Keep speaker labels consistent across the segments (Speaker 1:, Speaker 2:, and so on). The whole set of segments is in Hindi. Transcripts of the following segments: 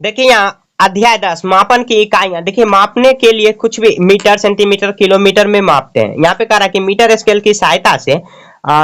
Speaker 1: देखिए यहाँ अध्याय 10 मापन की इकाइयां। देखिए मापने के लिए कुछ भी मीटर सेंटीमीटर किलोमीटर में मापते हैं। यहाँ पे कह रहा है कि मीटर स्केल की सहायता से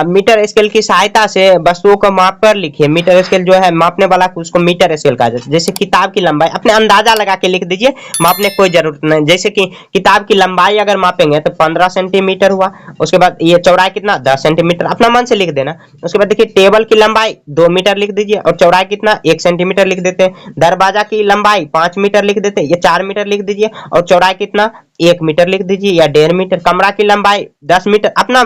Speaker 1: मीटर स्केल की सहायता से वस्तुओं को माप कर लिखिए। मीटर स्केल जो है मापने वाला उसको मीटर स्केल कहा जाता है। जैसे किताब की लंबाई अपने अंदाजा लगा के लिख दीजिए, मापने की कोई जरूरत नहीं। जैसे कि किताब की लंबाई अगर मापेंगे तो 15 सेंटीमीटर हुआ। उसके बाद ये चौड़ाई कितना 10 सेंटीमीटर, अपना मन से लिख देना। उसके बाद देखिए टेबल की लंबाई 2 मीटर लिख दीजिए और चौड़ाई कितना 1 सेंटीमीटर लिख देते हैं। दरवाजा की लंबाई 5 मीटर लिख देते हैं, ये 4 मीटर लिख दीजिए और चौड़ाई कितना 1 मीटर लिख दीजिए या 1.5 मीटर। कमरा की लंबाई 10 मीटर, अपना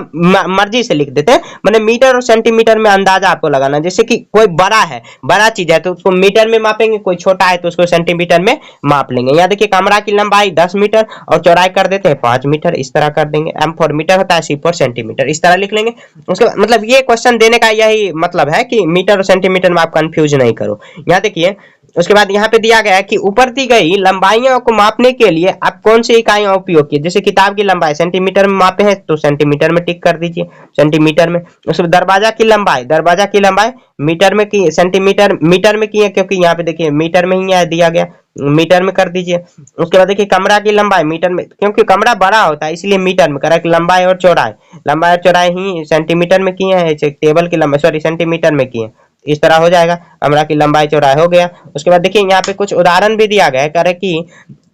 Speaker 1: मर्जी से लिख देते हैं। मैंने मीटर और सेंटीमीटर में अंदाजा आपको लगाना। जैसे कि कोई बड़ा है, बड़ा चीज है तो उसको मीटर में मापेंगे, कोई छोटा है तो उसको सेंटीमीटर में माप लेंगे। यहाँ देखिए कमरा की लंबाई 10 मीटर और चौड़ाई कर देते हैं 5 मीटर, इस तरह कर देंगे। M4 मीटर होता है, C4 सेंटीमीटर, इस तरह लिख लेंगे। उसके मतलब ये क्वेश्चन देने का यही मतलब है कि मीटर और सेंटीमीटर में आप कंफ्यूज नहीं करो। यहाँ देखिए उसके बाद यहाँ पे दिया गया है कि ऊपर दी गई लंबाइयों को मापने के लिए आप कौन सी इकाइयां उपयोग की। जैसे किताब की लंबाई सेंटीमीटर में मापे हैं तो सेंटीमीटर में टिक कर दीजिए, सेंटीमीटर में। उसके दरवाजा की लंबाई मीटर में की, सेंटीमीटर मीटर में की है क्योंकि यहाँ पे देखिए मीटर में ही है दिया गया, मीटर में कर दीजिए। उसके बाद देखिए कमरा की लंबाई मीटर में, क्योंकि कमरा बड़ा होता है इसलिए मीटर में करा। लंबाई और चौड़ाई ही सेंटीमीटर में की है, टेबल की लंबाई सॉरी सेंटीमीटर में की है, इस तरह हो जाएगा। कमरा की लंबाई चौड़ाई हो गया। उसके बाद देखिए यहाँ पे कुछ उदाहरण भी दिया गया है, कह रहे कि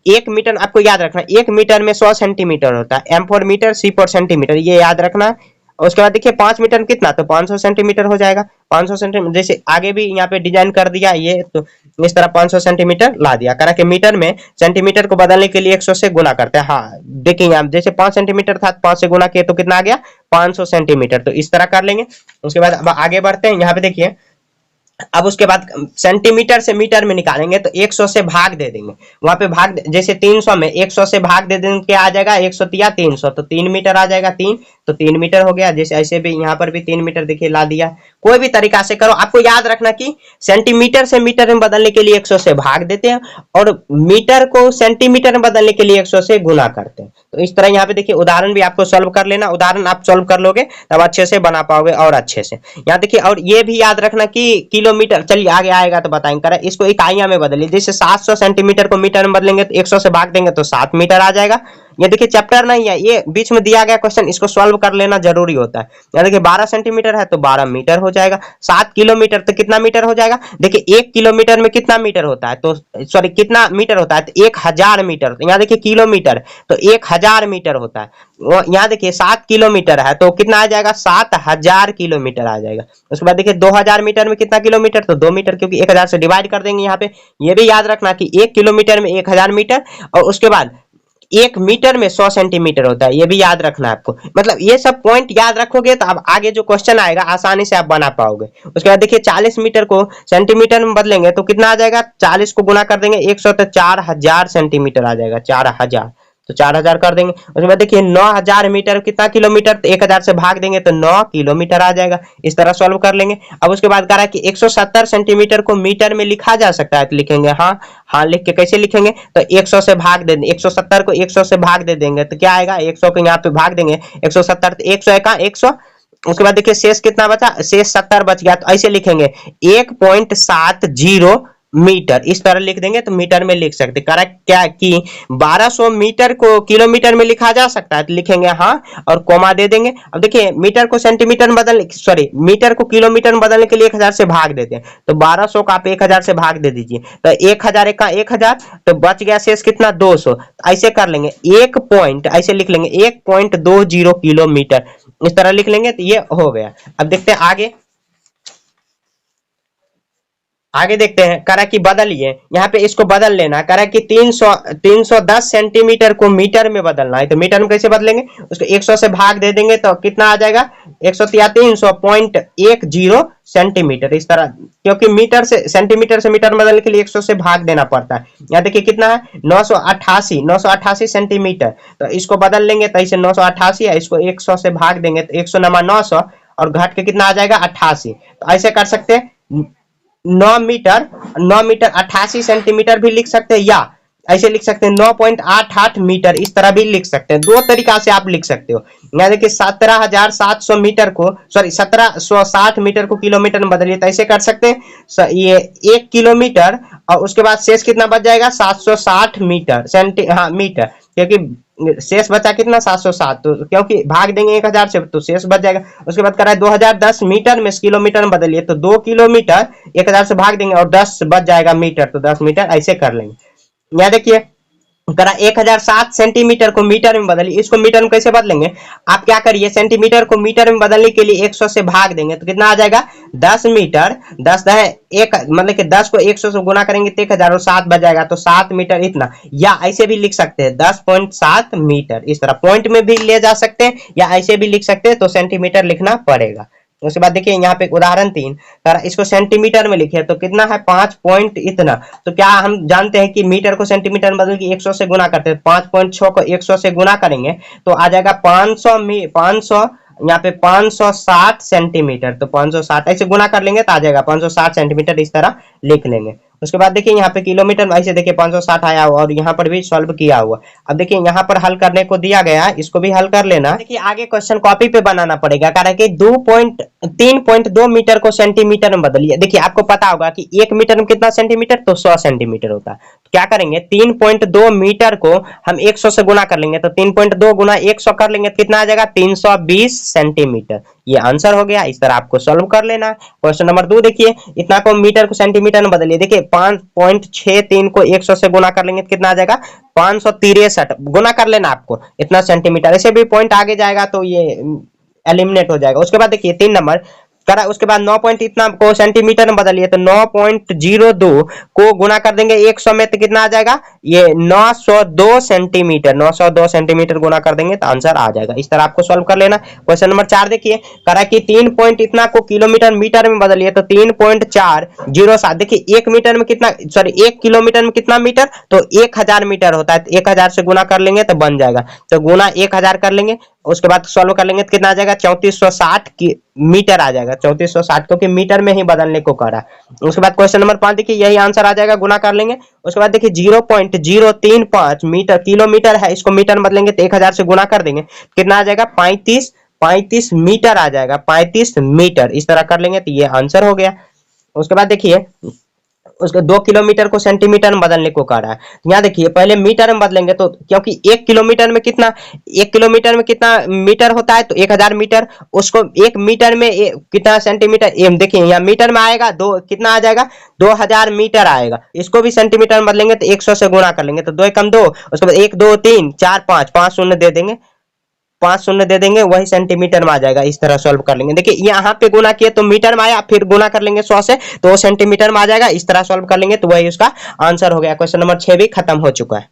Speaker 1: 1 मीटर, आपको याद रखना 1 मीटर में 100 सेंटीमीटर होता है। M4 मीटर C4 सेंटीमीटर, ये याद रखना है। और उसके बाद देखिए 5 मीटर में कितना, तो 500 सेंटीमीटर हो जाएगा। 500 सेंटीमीटर, जैसे आगे भी यहाँ पे डिजाइन कर दिया ये, तो इस तरह 500 सेंटीमीटर ला दिया। करा कि मीटर में सेंटीमीटर को बदलने के लिए 100 से गुना करते हैं। हाँ देखिए यहाँ जैसे 5 सेंटीमीटर था, 5 से गुना किए तो कितना आ गया 500 सेंटीमीटर, तो इस तरह कर लेंगे। उसके बाद अब आगे बढ़ते हैं। यहाँ पे देखिए अब उसके बाद सेंटीमीटर से मीटर में निकालेंगे तो 100 से भाग दे देंगे। वहां पे भाग जैसे 300 में 100 से भाग दे देंगे, क्या आ जाएगा 100 या 300, तो 3 मीटर आ जाएगा। 3 तो 3 मीटर हो गया। जैसे ऐसे भी यहाँ पर भी 3 मीटर देखिए ला दिया। कोई भी तरीका से करो, आपको याद रखना कि सेंटीमीटर से मीटर में बदलने के लिए 100 से भाग देते हैं और मीटर को सेंटीमीटर में बदलने के लिए 100 से गुना करते हैं। तो इस तरह यहाँ पे देखिए उदाहरण भी आपको सॉल्व कर लेना। उदाहरण आप सॉल्व कर लोगे तब अच्छे से बना पाओगे और अच्छे से। यहाँ देखिए और ये भी याद रखना कि किलोमीटर, चलिए आगे आएगा तो बताएंगे। करें इसको इकाइयां में बदलिए। जैसे 700 सेंटीमीटर को मीटर में बदलेंगे तो 100 से भाग देंगे तो 7 मीटर आ जाएगा। ये देखिए चैप्टर नहीं है, ये बीच में दिया गया क्वेश्चन, इसको सॉल्व कर लेना जरूरी होता है। यहाँ देखिए 12 सेंटीमीटर है तो 12 मीटर हो जाएगा। 7 किलोमीटर तो कितना मीटर हो जाएगा। देखिए 1 किलोमीटर में कितना मीटर होता है, तो सॉरी कितना मीटर होता है, तो 1000 मीटर। तो यहाँ देखिए किलोमीटर तो 1000 मीटर होता है। यहाँ देखिए 7 किलोमीटर है तो कितना आ जाएगा 7000 किलोमीटर आ जाएगा। उसके बाद देखिए 2000 मीटर में कितना किलोमीटर, तो 2 मीटर, क्योंकि 1000 से डिवाइड कर देंगे यहाँ पे। ये भी याद रखना कि 1 किलोमीटर में 1000 मीटर और उसके बाद 1 मीटर में 100 सेंटीमीटर होता है। ये भी याद रखना है आपको। मतलब ये सब पॉइंट याद रखोगे तो अब आगे जो क्वेश्चन आएगा आसानी से आप बना पाओगे। उसके बाद देखिए 40 मीटर को सेंटीमीटर में बदलेंगे तो कितना आ जाएगा, 40 को गुना कर देंगे 100 तो 4000 सेंटीमीटर आ जाएगा। 4000 तो 4000 कर देंगे। उसके बाद देखिए 9000 मीटर कितना किलोमीटर, तो 1000 से भाग देंगे तो 9 किलोमीटर आ जाएगा। इस तरह सॉल्व कर लेंगे। अब उसके बाद कह रहा है कि 170 सेंटीमीटर को मीटर में लिखा जा सकता है, तो लिखेंगे हाँ। हाँ लिख के कैसे लिखेंगे, तो 100 से भाग दे देंगे। 170 को 100 से भाग दे देंगे तो क्या आएगा, 100 को यहाँ पे भाग देंगे 170 तो 100 का 100। उसके बाद देखिए शेष कितना बचा, शेष 70 बच गया। तो ऐसे लिखेंगे 1.70 मीटर, इस तरह लिख देंगे तो मीटर में लिख सकते। करेक्ट क्या कि 1200 मीटर को किलोमीटर में लिखा जा सकता है, तो लिखेंगे हाँ और कोमा दे देंगे। अब देखिए मीटर को सेंटीमीटर में बदलने, सॉरी मीटर को किलोमीटर में बदलने के लिए 1000 से भाग देते हैं, तो 1200 का आप 1000 से भाग दे दीजिए तो 1000 का 1000 तो बच गया शेष कितना 200। ऐसे कर लेंगे 1 पॉइंट, ऐसे लिख लेंगे 1.20 किलोमीटर, इस तरह लिख लेंगे तो ये हो गया। अब देखते हैं आगे। आगे देखते हैं, करा कि बदलिए, यहाँ पे इसको बदल लेना। करा कि 310 सेंटीमीटर को मीटर में बदलना है, तो मीटर में कैसे बदलेंगे, उसको 100 से भाग दे देंगे तो कितना आ जाएगा 100 या 300.10 सेंटीमीटर। इस तरह, क्योंकि मीटर से सेंटीमीटर से मीटर बदलने के लिए 100 से भाग देना पड़ता है। यहाँ देखिए कितना है 988 सेंटीमीटर, तो इसको बदल लेंगे तो इसे 988 है, इसको 100 से भाग देंगे तो 100 नमा 900 और घट के कितना आ जाएगा 88। तो ऐसे कर सकते हैं 9 मीटर 88 सेंटीमीटर भी लिख सकते हैं, या ऐसे लिख सकते हैं 9.88 मीटर, इस तरह भी लिख सकते हैं। दो तरीका से आप लिख सकते हो। यहाँ देखिए 17,700 मीटर को, सॉरी 1760 मीटर को किलोमीटर में बदलिए तो ऐसे कर सकते हैं। ये 1 किलोमीटर और उसके बाद शेष कितना बच जाएगा 760 मीटर हाँ मीटर, क्योंकि शेष बचा कितना 760, तो क्योंकि भाग देंगे 1000 से तो शेष बच जाएगा। उसके बाद करा 2010 मीटर में किलोमीटर में बदलिए तो 2 किलोमीटर 1000 से भाग देंगे और 10 बच जाएगा मीटर, तो 10 मीटर ऐसे कर लेंगे। यहाँ देखिए करा 1007 सेंटीमीटर को मीटर में बदलिए, इसको मीटर में कैसे बदलेंगे, आप क्या करिए सेंटीमीटर को मीटर में बदलने के लिए 100 से भाग देंगे तो कितना आ जाएगा 10 मीटर, 10 है एक, मतलब कि 10 को 100 से गुना करेंगे तो 1000 और 7 बच जाएगा तो 7 मीटर इतना। या ऐसे भी लिख सकते हैं 10.7 मीटर, इस तरह पॉइंट में भी ले जा सकते हैं या ऐसे भी लिख सकते हैं, तो सेंटीमीटर लिखना पड़ेगा। उसके बाद देखिए यहाँ पे उदाहरण 3, इसको सेंटीमीटर में लिखे तो कितना है 5 पॉइंट इतना। तो क्या हम जानते हैं कि मीटर को सेंटीमीटर में बदल के 100 से गुना करते हैं, 5.6 को 100 से गुना करेंगे तो आ जाएगा 500 यहाँ पे 560 सेंटीमीटर, तो 560 ऐसे गुना कर लेंगे तो आ जाएगा 560 सेंटीमीटर, इस तरह लिख लेंगे। उसके बाद देखिए यहाँ पे किलोमीटर में ऐसे देखिए 560 आया हुआ और यहाँ पर भी सॉल्व किया हुआ। अब देखिए यहाँ पर हल करने को दिया गया है, इसको भी हल कर लेना। देखिए आगे क्वेश्चन कॉपी पे बनाना पड़ेगा, कारण कि 3.2 मीटर को सेंटीमीटर में बदलिए। देखिए आपको पता होगा कि 1 मीटर में कितना सेंटीमीटर, तो 100 सेंटीमीटर होता है। तो क्या करेंगे 3.2 मीटर को हम 100 से गुना कर लेंगे, तो 3.2 गुना 100 कर लेंगे तो कितना आ जाएगा 320 सेंटीमीटर। ये आंसर हो गया। इस तरह आपको सॉल्व कर लेना। क्वेश्चन नंबर 2 देखिए, इतना को मीटर को सेंटीमीटर में बदलिए। देखिए 5.63 को 100 से गुना कर लेंगे तो कितना आ जाएगा 563 गुना कर लेना आपको इतना सेंटीमीटर। ऐसे भी पॉइंट आगे जाएगा तो ये एलिमिनेट हो जाएगा। उसके बाद देखिए 3 नंबर करा, उसके बाद 9 पॉइंट इतना को सेंटीमीटर में बदलिए तो 9.02 को गुना कर देंगे 100 में तो कितना आ जाएगा ये 902 सेंटीमीटर, 902 सेंटीमीटर गुना कर देंगे तो आंसर आ जाएगा। इस तरह आपको सॉल्व कर लेना। क्वेश्चन नंबर 4 देखिए, करा कि 3 पॉइंट इतना को किलोमीटर मीटर में बदलिए तो 3.407। देखिए 1 मीटर में कितना, सॉरी 1 किलोमीटर में कितना मीटर, तो 1000 मीटर होता है, 1000 से गुना कर लेंगे तो बन जाएगा, तो गुना 1000 कर लेंगे। उसके बाद सॉल्व कर लेंगे तो कितना आ जाएगा 3460 की मीटर आ जाएगा, 3460, क्योंकि मीटर में ही बदलने को करा। उसके बाद क्वेश्चन नंबर 5 देखिए, यही आंसर आ जाएगा, गुना कर लेंगे। उसके बाद देखिए 0.035 मीटर, किलोमीटर है, इसको मीटर में बदलेंगे तो 1000 से गुना कर देंगे, कितना आ जाएगा 35 मीटर आ जाएगा, 35 मीटर। इस तरह कर लेंगे तो ये आंसर हो गया। उसके बाद देखिए उसके 2 किलोमीटर को सेंटीमीटर में बदलने को कह रहा है। यहाँ देखिए पहले मीटर में बदलेंगे तो, क्योंकि 1 किलोमीटर में कितना, 1 किलोमीटर में कितना मीटर होता है तो 1000 मीटर, उसको 1 मीटर में कितना सेंटीमीटर, देखिए यहाँ मीटर में आएगा दो, कितना आ जाएगा 2000 मीटर आएगा। इसको भी सेंटीमीटर में बदलेंगे तो 100 से गुणा कर लेंगे तो 2 एकम 2, उसके बाद 1 2 3 4 5 शून्य दे देंगे, 5 शून्य दे देंगे, वही सेंटीमीटर में आ जाएगा। इस तरह सॉल्व कर लेंगे। देखिए यहाँ पे गुना किए तो मीटर में आया, फिर गुना कर लेंगे 100 से तो वो सेंटीमीटर में आ जाएगा। इस तरह सॉल्व कर लेंगे तो वही उसका आंसर हो गया। क्वेश्चन नंबर 6 भी खत्म हो चुका है।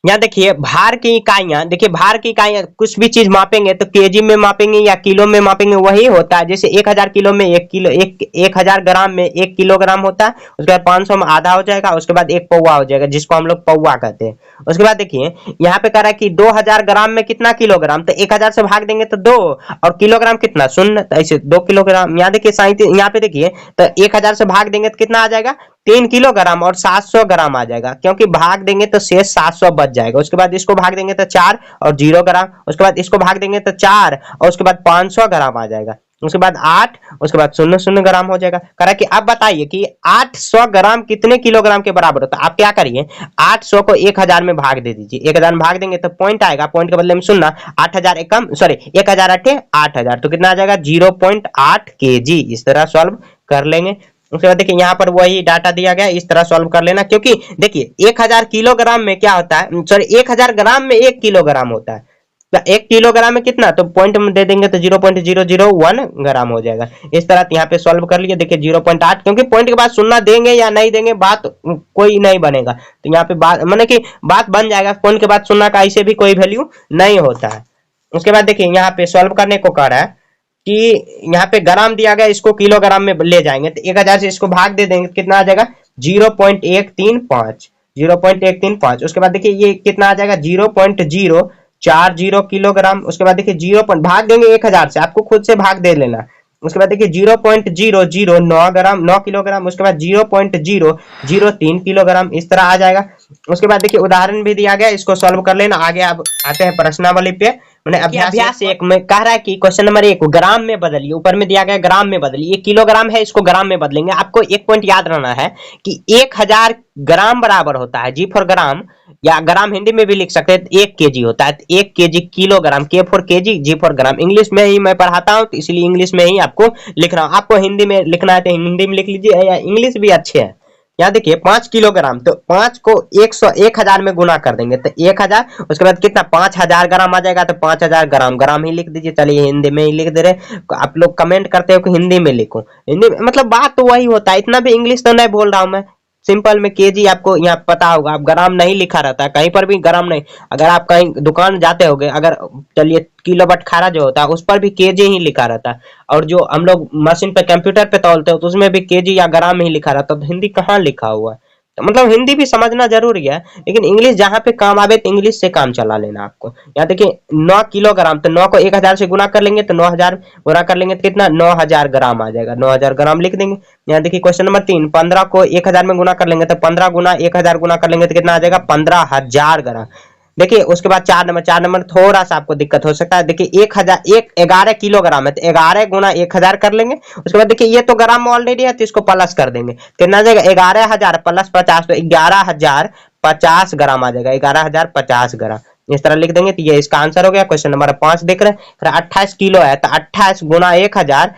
Speaker 1: यहाँ देखिए भार की इकाइयां, देखिए भार की इकाइयां कुछ भी चीज मापेंगे तो केजी में मापेंगे या किलो में मापेंगे, वही होता है। जैसे 1000 किलो में 1 किलो, 1000 ग्राम में 1 किलोग्राम होता है। उसके बाद 500 में आधा हो जाएगा, उसके बाद 1 पौवा हो जाएगा, जिसको हम लोग पौवा कहते हैं। उसके बाद देखिए यहाँ पे कह रहा है कि 2000 ग्राम में कितना किलोग्राम, तो 1000 से भाग देंगे तो 2, और किलोग्राम कितना 0, तो ऐसे 2 किलोग्राम। यहाँ देखिए 37, यहाँ पे देखिए तो 1000 से भाग देंगे तो कितना आ जाएगा 3 किलोग्राम, और 700 ग्राम आ जाएगा, क्योंकि भाग देंगे तो शेष 700 बच जाएगा। उसके बाद इसको भाग देंगे तो 4 और 0 ग्राम, उसके बाद इसको भाग देंगे तो 4 और उसके बाद 500 ग्राम आ जाएगा, उसके बाद 8, उसके बाद 0 ग्राम हो जाएगा। करा कि अब बताइए कि 800 ग्राम कितने किलोग्राम के बराबर होता है। आप क्या करिए 800 को 1000 में भाग दे दीजिए, 1000 में भाग देंगे तो पॉइंट आएगा, पॉइंट के बदले में 0, 8000 एकम, सॉरी 1000 8 8000, तो कितना आ जाएगा 0.8 केजी। इस तरह सॉल्व कर लेंगे। उसके बाद देखिए यहाँ पर वही डाटा दिया गया, इस तरह सॉल्व कर लेना, क्योंकि देखिए 1000 किलोग्राम में क्या होता है, सॉरी 1000 ग्राम में 1 किलोग्राम होता है, 1 किलोग्राम में कितना, तो पॉइंट में दे देंगे तो 0.001 ग्राम हो जाएगा। इस तरह यहाँ पे सॉल्व कर लिए। देखिए 0.8, क्योंकि पॉइंट के बाद 0 देंगे या नहीं देंगे बात कोई नहीं बनेगा, तो यहाँ पे बात माने कि बात बन जाएगा, पॉइंट के बाद 0 का ऐसे भी कोई वैल्यू नहीं होता है। उसके बाद देखिए यहाँ पे सॉल्व करने को कह रहा है कि यहाँ पे ग्राम दिया गया, इसको किलोग्राम में ले जाएंगे तो 1000 से इसको भाग दे देंगे, कितना आ जाएगा 0.135, 0.135। उसके बाद देखिए ये कितना आ जाएगा 0.040 किलोग्राम। उसके बाद देखिए 0 भाग देंगे 1000 से, आपको खुद से भाग दे लेना, उसके बाद देखिए 0.009 ग्राम 9 किलोग्राम, उसके बाद 0.003 किलोग्राम, इस तरह आ जाएगा। उसके बाद देखिए उदाहरण भी दिया गया, इसको सॉल्व कर लेना। आगे अब आते हैं प्रश्नावली पे। मैंने अभ्यास एक में कह रहा है कि क्वेश्चन नंबर 1 ग्राम में बदलिए, ऊपर में दिया गया ग्राम में बदलिए। ये किलोग्राम है, इसको ग्राम में बदलेंगे। आपको एक पॉइंट याद रहना है कि 1000 ग्राम बराबर होता है, जी फॉर ग्राम, या ग्राम हिंदी में भी लिख सकते हैं, 1 केजी होता है। 1 KG kilogram, K for KG, G for gram. English में ही मैं पढ़ाता हूं तो इसलिए इंग्लिश में ही आपको लिख रहा हूं। आपको हिंदी में लिखना है तो हिंदी में लिख लीजिए, या इंग्लिश भी अच्छे है। यहाँ देखिए 5 किलोग्राम, तो 5 को 1000 में गुना कर देंगे तो 1000, उसके बाद कितना 5000 ग्राम आ जाएगा, तो 5000 ग्राम, ग्राम ही लिख दीजिए। चलिए हिंदी में ही लिख दे रहे। आप लोग कमेंट करते हो कि हिंदी में लिखो, हिंदी मतलब बात तो वही होता है, इतना भी इंग्लिश तो नहीं बोल रहा हूं मैं। सिंपल में केजी आपको यहाँ पता होगा, आप ग्राम नहीं लिखा रहता है कहीं पर भी, ग्राम नहीं। अगर आप कहीं दुकान जाते होगे, अगर चलिए किलो बटखारा जो होता है उस पर भी केजी ही लिखा रहता है, और जो हम लोग मशीन पे कंप्यूटर पे तौलते हो तो उसमें भी केजी या ग्राम ही लिखा रहता है। तो हिंदी कहाँ लिखा हुआ है? तो मतलब हिंदी भी समझना जरूरी है, लेकिन इंग्लिश जहां पे काम आवे तो इंग्लिश से काम चला लेना आपको। यहाँ देखिए 9 किलोग्राम, तो 9 को 1000 से गुना कर लेंगे तो 9000 गुना कर लेंगे तो कितना 9000 ग्राम आ जाएगा, 9000 ग्राम लिख देंगे। यहाँ देखिए क्वेश्चन नंबर 3 15 को 1000 में गुना कर लेंगे तो 15 गुना 1000 गुना कर लेंगे तो कितना आ जाएगा 15000 ग्राम। देखिए उसके बाद 4 नंबर थोड़ा सा आपको दिक्कत हो सकता है। देखिए 11 किलोग्राम है तो 11 गुना 1000 कर लेंगे। उसके बाद देखिए ये तो ग्राम में ऑलरेडी है तो इसको प्लस कर देंगे, कितना आ जाएगा 11000 प्लस 50, तो 11050 ग्राम आ जाएगा, 11050 ग्राम। इस तरह लिख देंगे तो ये इसका आंसर हो गया। क्वेश्चन नंबर 5 देख रहे हैं। फिर 28 किलो है तो 28 गुना 1000,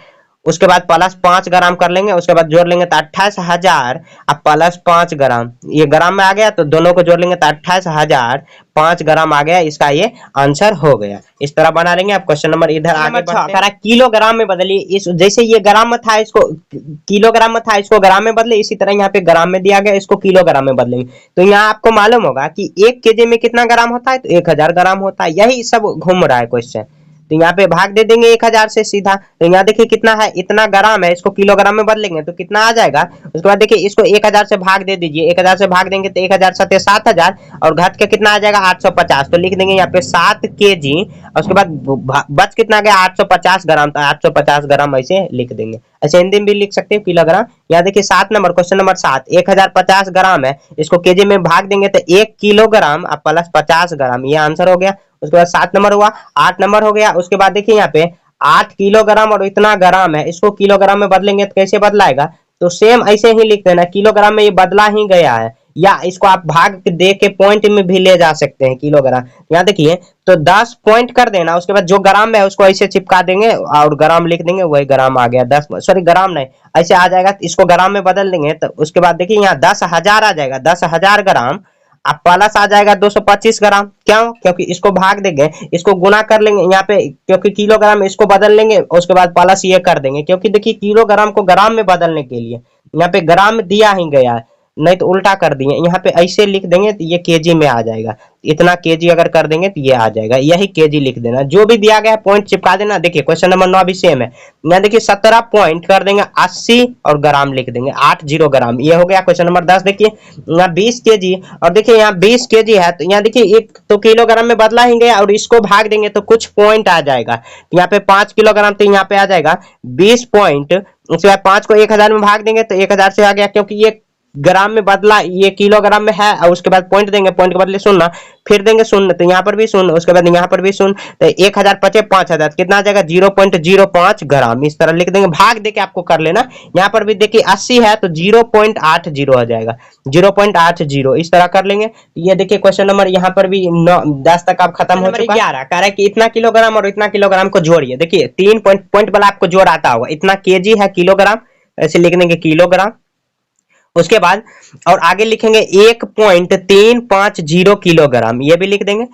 Speaker 1: उसके बाद प्लस 5 ग्राम कर लेंगे, उसके बाद जोड़ लेंगे तो 28000 अब प्लस 5 ग्राम, ये ग्राम में आ गया तो दोनों को जोड़ लेंगे तो 28000 5 ग्राम आ गया, इसका ये आंसर हो गया। इस तरह बना लेंगे। आप क्वेश्चन नंबर इधर आगे बढ़ते हैं। किलोग्राम में बदलिए, इस जैसे ये ग्राम में था इसको किलोग्राम में था, इसको ग्राम में बदले, इसी तरह यहाँ पे ग्राम में दिया गया, इसको किलोग्राम में बदलेंगे। तो यहाँ आपको मालूम होगा कि 1 केजी में कितना ग्राम होता है, तो 1000 ग्राम होता है। यही सब घूम रहा है क्वेश्चन। तो यहाँ पे भाग दे देंगे 1000 से सीधा। तो यहाँ देखिए कितना है, इतना ग्राम है, इसको किलोग्राम में बदलेंगे तो कितना आ जाएगा। उसके बाद देखिए इसको 1000 से भाग दे दीजिए, 1000 से भाग देंगे तो 1000 7 7000, और घट के कितना आ जाएगा 850। तो लिख देंगे यहाँ पे 7 केजी, और उसके बाद बच कितना गया 850 ग्राम, तो 850 ग्राम ऐसे लिख देंगे। ऐसे हिंदी में भी लिख सकते हो किलोग्राम। यहाँ देखिए 7 नंबर क्वेश्चन नंबर 7 1050 ग्राम है, इसको केजी में भाग देंगे तो 1 किलोग्राम प्लस 50 ग्राम, ये आंसर हो गया। उसके बाद 7 नंबर हुआ, 8 नंबर हो गया। उसके बाद देखिए यहाँ पे 8 किलोग्राम और इतना ग्राम है, इसको किलोग्राम में बदलेंगे तो कैसे बदलाएगा, तो सेम ऐसे ही लिख देना, किलोग्राम में ये बदला ही गया है, या इसको आप भाग दे के पॉइंट में भी ले जा सकते हैं किलोग्राम। यहाँ देखिए तो 10 पॉइंट कर देना, उसके बाद जो ग्राम में है उसको ऐसे चिपका देंगे और ग्राम लिख देंगे, वही ग्राम आ गया। 10 सॉरी ग्राम नहीं, ऐसे आ जाएगा, इसको ग्राम में बदल देंगे तो उसके बाद देखिए यहाँ 10,000 आ जाएगा, 10,000 ग्राम अब प्लस आ जाएगा 225 ग्राम। क्यों? क्योंकि इसको भाग देंगे, इसको गुना कर लेंगे यहाँ पे, क्योंकि किलोग्राम इसको बदल लेंगे, उसके बाद प्लस ये कर देंगे, क्योंकि देखिए किलोग्राम को ग्राम में बदलने के लिए यहाँ पे ग्राम दिया ही गया है, नहीं तो उल्टा कर दिए। यहाँ पे ऐसे लिख देंगे तो ये केजी में आ जाएगा, इतना केजी अगर कर देंगे तो ये आ जाएगा, यही केजी लिख देना। जो भी दिया गया पॉइंट चिपका देना। देखिए क्वेश्चन नंबर 9 भी सेम है। यहाँ देखिए 17 पॉइंट कर देंगे 80 और ग्राम लिख देंगे 80 ग्राम, ये हो गया। क्वेश्चन नंबर 10 देखिए यहाँ 20 केजी, और देखिए यहाँ 20 केजी है तो यहाँ देखिए एक तो किलोग्राम में बदला ही गया, और इसको भाग देंगे तो कुछ पॉइंट आ जाएगा। यहाँ पे 5 किलोग्राम, तो यहाँ पे आ जाएगा 20 पॉइंट। उसके बाद 5 को 1000 में भाग देंगे तो 1000 से आ गया, क्योंकि ये ग्राम में बदला, ये किलोग्राम में है, और उसके बाद पॉइंट देंगे, पॉइंट के बदले शून्य, फिर देंगे शून्य, तो यहाँ पर भी शून्य, उसके बाद यहाँ पर भी शून्य, तो 1000 पचे 5000, कितना आ जाएगा 0.05 ग्राम। इस तरह लिख देंगे, भाग देके आपको कर लेना। यहाँ पर भी देखिए 80 है तो 0.80 हो जाएगा, 0.80, इस तरह कर लेंगे। ये देखिए क्वेश्चन नंबर यहाँ पर भी 10 तक आप खत्म हो चुका है। 11 कह रहा है कि इतना किलोग्राम और इतना किलोग्राम को जोड़िए। देखिए 3 पॉइंट वाला आपको जोड़ आता होगा, इतना केजी है किलोग्राम, ऐसे लिख देंगे किलोग्राम। उसके बाद और आगे लिखेंगे 1.350 किलोग्राम, ये भी लिख देंगे।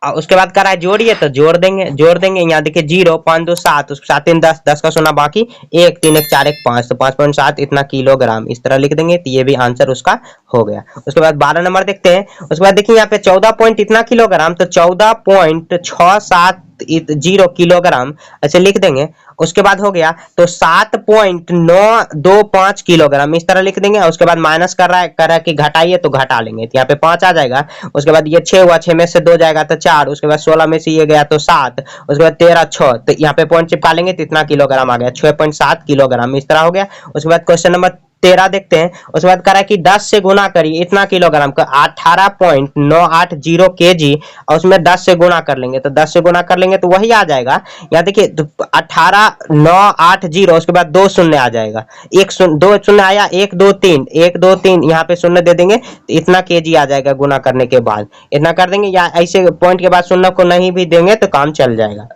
Speaker 1: और उसके बाद करा है जोड़िए, तो जोड़ देंगे। यहाँ देखिए 0 5 2 7, उसके 7 3 10, 10 का सोना बाकी, 1 3 1 4 1 5, तो 5.7 इतना किलोग्राम, इस तरह लिख देंगे, तो ये भी आंसर उसका हो गया। उसके बाद 12 नंबर देखते हैं। उसके बाद देखिए यहाँ पे 14 पॉइंट इतना किलोग्राम, तो 14.67 7.0 किलोग्राम ऐसे लिख देंगे। उसके बाद हो गया तो 7.925 किलोग्राम इस तरह लिख देंगे। उसके बाद माइनस कर रहा है कि घटाइए तो घटा लेंगे, तो यहाँ पे 5 आ जाएगा। उसके बाद ये 6 हुआ, 6 में से 2 जाएगा तो 4, उसके बाद 16 में से ये गया तो 7, उसके बाद 13 6, तो यहाँ पे पॉइंट चिपका लेंगे तो इतना किलोग्राम आ गया, 6.7 किलोग्राम इस तरह हो गया। उसके बाद क्वेश्चन नंबर 13 देखते हैं। उसके बाद कह रहा है कि 10 से गुना करिए इतना किलोग्राम का 18.980 केजी, और उसमें 10 से गुणा कर लेंगे, तो 10 से गुणा कर लेंगे तो वही आ जाएगा। यहाँ देखिए 18980, उसके बाद 2 शून्य आ जाएगा, 2 शून्य आया, 1 2 3, 1 2 3, यहाँ पे शून्य दे देंगे तो इतना केजी आ जाएगा गुना करने के बाद। इतना कर देंगे, या ऐसे पॉइंट के बाद शून्य को नहीं भी देंगे तो काम चल जाएगा।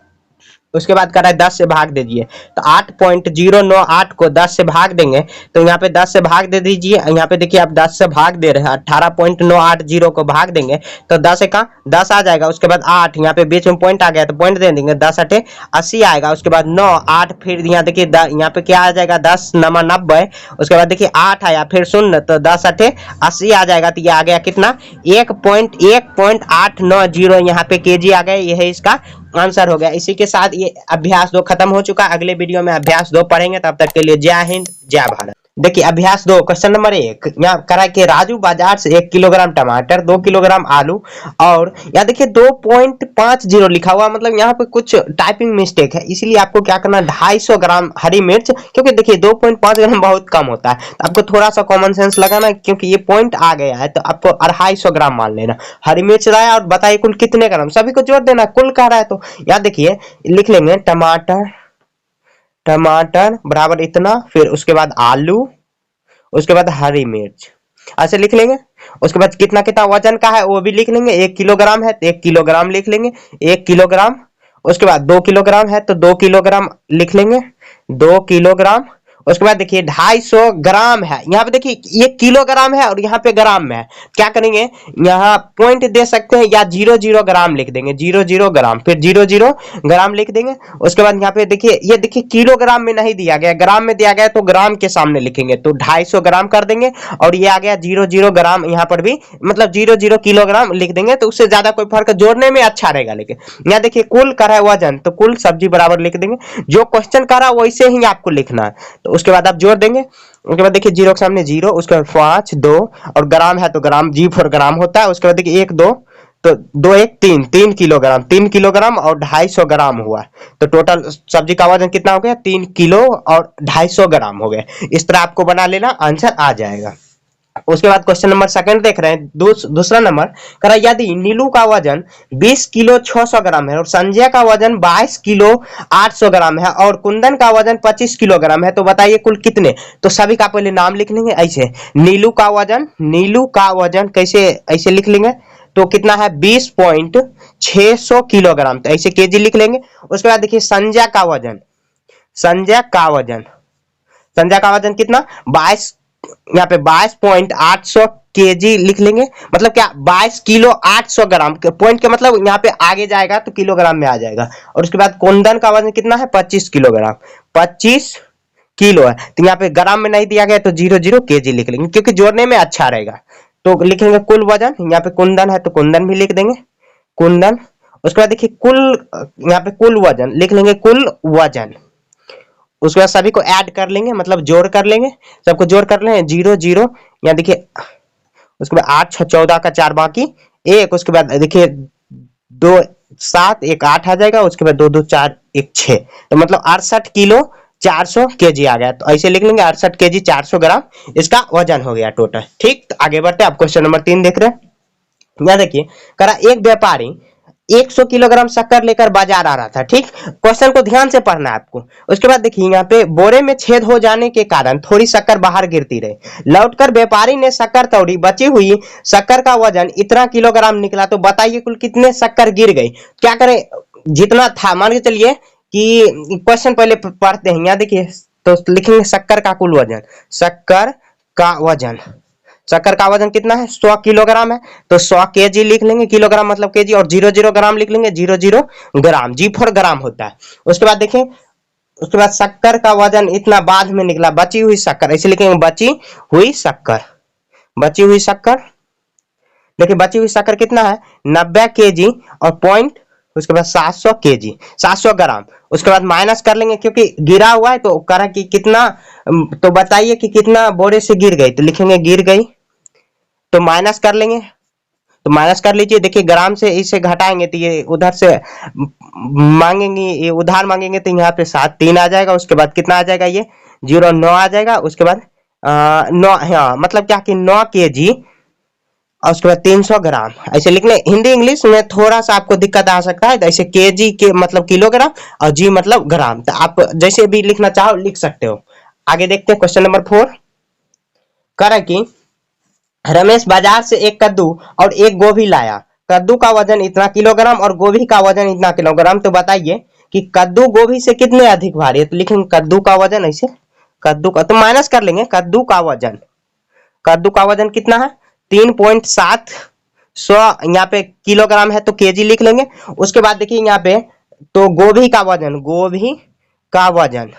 Speaker 1: उसके बाद कर रहा है 10 से भाग दे दीजिए, तो 8.098 को 10 से भाग देंगे, तो यहाँ पे 10 से भाग दे दीजिए। यहाँ पे देखिए आप 10 से भाग दे रहे हैं, 18.980 को भाग देंगे तो 10 का 10 आ जाएगा। उसके बाद 8, यहाँ पे बीच में पॉइंट आ गया तो पॉइंट दे देंगे, 10 8 80 आएगा। उसके बाद 9 8, फिर यहाँ देखिए यहाँ पे क्या आ जाएगा 10 9 90। उसके बाद देखिए 8 आया, फिर 0, तो 10 8 80 आ जाएगा। तो ये आ गया कितना 1.890 यहाँ पे केजी आ गया। यह है इसका आंसर हो गया। इसी के साथ ये अभ्यास 2 खत्म हो चुका। अगले वीडियो में अभ्यास 2 पढ़ेंगे, तब तक के लिए जय हिंद जय भारत। देखिए अभ्यास 2 क्वेश्चन नंबर 1 यहाँ करा कि राजू बाजार से 1 किलोग्राम टमाटर, 2 किलोग्राम आलू, और यहाँ देखिए 2.50 लिखा हुआ, मतलब यहाँ पे कुछ टाइपिंग मिस्टेक है, इसलिए आपको क्या करना 250 ग्राम हरी मिर्च, क्योंकि देखिए 2.5 ग्राम बहुत कम होता है, तो आपको थोड़ा सा कॉमन सेंस लगाना, क्योंकि ये पॉइंट आ गया है तो आपको 250 ग्राम मान लेना। हरी मिर्च लाया और बताइए कुल कितने ग्राम, सभी को जोड़ देना, कुल कह रहा है। तो यहाँ देखिए लिख लेंगे टमाटर बराबर इतना, फिर उसके बाद आलू, उसके बाद हरी मिर्च, ऐसे लिख लेंगे। उसके बाद कितना कितना वजन का है वो भी लिख लेंगे। 1 किलोग्राम है तो 1 किलोग्राम लिख लेंगे, 1 किलोग्राम। उसके बाद 2 किलोग्राम है तो 2 किलोग्राम लिख लेंगे, 2 किलोग्राम। उसके बाद देखिए 250 ग्राम है, यहाँ पे देखिए ये किलोग्राम है और यहाँ पे ग्राम में है, क्या करेंगे यहाँ पॉइंट दे सकते हैं या 00 ग्राम लिख देंगे, 00 ग्राम, फिर 00 ग्राम लिख देंगे। उसके बाद यहाँ पे देखिए ये देखिए किलोग्राम में नहीं दिया गया, ग्राम में दिया गया, तो ग्राम के सामने लिखेंगे, तो 250 ग्राम कर देंगे। और ये आ गया 00 ग्राम, यहाँ पर भी मतलब 00 किलोग्राम लिख देंगे, तो उससे ज्यादा कोई फर्क जोड़ने में अच्छा रहेगा। लेकिन यहाँ देखिए कुल कर रहा है वजन, तो कुल सब्जी बराबर लिख देंगे, जो क्वेश्चन कर रहा है वैसे ही आपको लिखना है। तो उसके बाद आप जोड़ देंगे। उसके बाद देखिए 0 के सामने 0, उसके बाद 5 2, और ग्राम है तो ग्राम जी फॉर ग्राम होता है। उसके बाद देखिए 1 2, तो 2 1 3, 3 किलोग्राम, 3 किलोग्राम और 250 ग्राम हुआ, तो टोटल सब्जी का वजन कितना हो गया 3 किलो और 250 ग्राम हो गया। इस तरह आपको बना लेना, आंसर आ जाएगा। उसके बाद क्वेश्चन नंबर 2 देख रहे हैं, दूसरा नंबर कह रहा यदि नीलू का वजन 20 किलो 600 ग्राम है और संजय का वजन 22 किलो 800 ग्राम है और कुंदन का वजन 25 किलोग्राम है, तो बताइए कुल कितने। तो सभी का पहले नाम लिख लेंगे ऐसे, नीलू का वजन कैसे ऐसे लिख लेंगे, तो कितना है 20.600 किलोग्राम, तो ऐसे केजी लिख लेंगे। उसके बाद देखिए संजय का वजन कितना 22, यहाँ पे 22.800 केजी लिख लेंगे, मतलब क्या 22 किलो 800 ग्राम के पॉइंट के मतलब यहाँ पे आगे जाएगा तो किलोग्राम में आ जाएगा। और उसके बाद कुंदन का वजन कितना है 25 किलोग्राम, 25 किलो है, तो यहाँ पे ग्राम में नहीं दिया गया तो 00 केजी लिख लेंगे, क्योंकि जोड़ने में अच्छा रहेगा। तो लिखेंगे कुल वजन, यहाँ पे कुंदन है तो कुंदन भी लिख देंगे, कुंदन। उसके बाद देखिए कुल, यहाँ पे कुल वजन लिख लेंगे, कुल वजन। उसके बाद सभी को ऐड कर लेंगे, मतलब जोड़ कर लेंगे, सबको जोड़ कर लेंगे 00, यहाँ देखिए। उसके बाद 8 6 14 का 4 बाकी 1, उसके बाद देखिए 2 7 1 8 आ जाएगा, उसके बाद 2 2 4 1 6, तो मतलब 68 किलो 400 केजी आ गया। तो ऐसे लिख लेंगे 68 केजी 400 ग्राम इसका वजन हो गया टोटल। ठीक, तो आगे बढ़ते हैं। आप क्वेश्चन नंबर 3 देख रहे हैं। यहाँ देखिए करा एक व्यापारी 100 किलोग्राम शक्कर लेकर बाजार आ रहा था। ठीक, क्वेश्चन को ध्यान से पढ़ना है आपको। उसके बाद देखिए यहाँ पे बोरे में छेद हो जाने के कारण थोड़ी शक्कर बाहर गिरती रही, लौटकर व्यापारी ने शक्कर तोड़ी, बची हुई शक्कर का वजन इतना किलोग्राम निकला, तो बताइए कुल कितने शक्कर गिर गई। क्या करें, जितना था मान के चलिए कि क्वेश्चन पहले पढ़ते हैं। यहाँ देखिए तो लिखेंगे शक्कर का कुल वजन, शक्कर का वजन कितना है 100 किलोग्राम है, तो 100 केजी लिख लेंगे, किलोग्राम मतलब केजी, और 00 ग्राम लिख लेंगे, 00 ग्राम, जी फॉर ग्राम होता है। उसके बाद देखें, उसके बाद शक्कर का वजन इतना बाद में निकला, बची हुई शक्कर, ऐसे लिखेंगे बची हुई शक्कर। देखिए बची हुई शक्कर कितना है 90 केजी और 0.5 उसके बाद 700 केजी, 700 ग्राम। उसके बाद माइनस कर लेंगे क्योंकि गिरा हुआ है तो कह रहा कि कितना, तो बताइए कि कितना बोरे से गिर गई, तो लिखेंगे गिर गई, तो माइनस कर लेंगे, तो माइनस कर लीजिए। देखिए ग्राम से इसे घटाएंगे तो ये उधर से मांगेंगे, ये उधार मांगेंगे तो यहाँ पे 7 3 आ जाएगा। उसके बाद कितना आ जाएगा, ये 0 9 आ जाएगा। उसके बाद 9, हाँ मतलब क्या कि 9 केजी और उसके बाद 300 ग्राम ऐसे लिख लें। हिंदी इंग्लिश में थोड़ा सा आपको दिक्कत आ सकता है, तो ऐसे केजी के मतलब किलोग्राम और जी मतलब ग्राम, तो आप जैसे भी लिखना चाहो लिख सकते हो। आगे देखते हैं क्वेश्चन नंबर 4। कह रहा है कि रमेश बाजार से एक कद्दू और एक गोभी लाया, कद्दू का वजन इतना किलोग्राम और गोभी का वजन इतना किलोग्राम, तो बताइए कि कद्दू गोभी से कितने अधिक भारी है, तो लिखेंगे कद्दू का वजन, ऐसे कद्दू का, तो माइनस कर लेंगे कद्दू का वजन, कद्दू का वजन कितना है 3.7 सौ, यहाँ पे किलोग्राम है तो केजी लिख लेंगे। उसके बाद देखिए यहाँ पे तो गोभी का वजन, गोभी का वजन,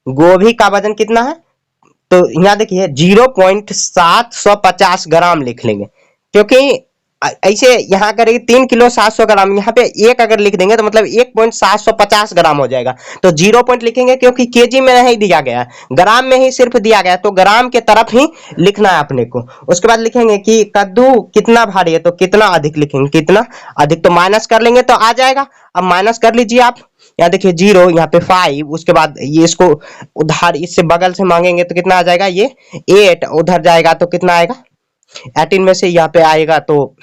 Speaker 1: गोभी का वजन कितना है, तो यहाँ देखिए 0.750 ग्राम लिख लेंगे, क्योंकि ऐसे यहाँ करेंगे 3 किलो 700 ग्राम, यहाँ पे एक अगर लिख देंगे तो मतलब 1.750 ग्राम हो जाएगा, तो 0 पॉइंट लिखेंगे क्योंकि केजी में नहीं दिया गया, ग्राम में ही सिर्फ दिया गया, तो ग्राम के तरफ ही लिखना है अपने को। उसके बाद लिखेंगे कि कद्दू कितना भारी है, तो कितना अधिक लिखेंगे, कितना अधिक, तो माइनस कर लेंगे तो आ जाएगा। अब माइनस कर लीजिए आप, यहाँ देखिए 0, यहाँ पे 5, उसके बाद ये इसको उधार इससे बगल से मांगेंगे तो कितना आ जाएगा, ये 8 उधर जाएगा तो कितना आएगा 18 में से यहाँ पे आएगा, तो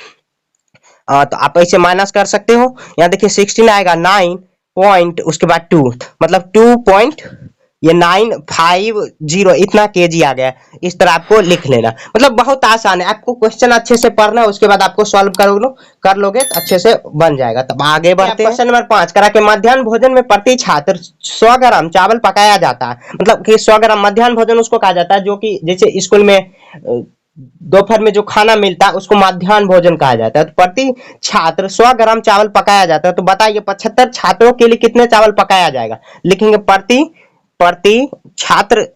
Speaker 1: आप ऐसे माइनस कर सकते हो। यहाँ देखिए 16 आएगा 9 पॉइंट, उसके बाद 2 मतलब 2 पॉइंट ये 950 इतना केजी आ गया। इस तरह आपको लिख लेना, मतलब बहुत आसान है, आपको क्वेश्चन अच्छे से पढ़ना है, उसके बाद आपको सॉल्व कर लोगे तो अच्छे से बन जाएगा। तब आगे बढ़ते हैं। क्वेश्चन नंबर 5 करा के मध्याह्न भोजन में प्रति छात्र 100 ग्राम चावल पकाया जाता है, मतलब कि 100 ग्राम मध्याह्न भोजन उसको कहा जाता है जो कि जैसे स्कूल में दोपहर में जो खाना मिलता है उसको मध्याह्न भोजन कहा जाता है। तो प्रति छात्र 100 ग्राम चावल पकाया जाता है, तो बताइए 75 छात्रों के लिए कितने चावल पकाया जाएगा, लिखेंगे प्रति छात्र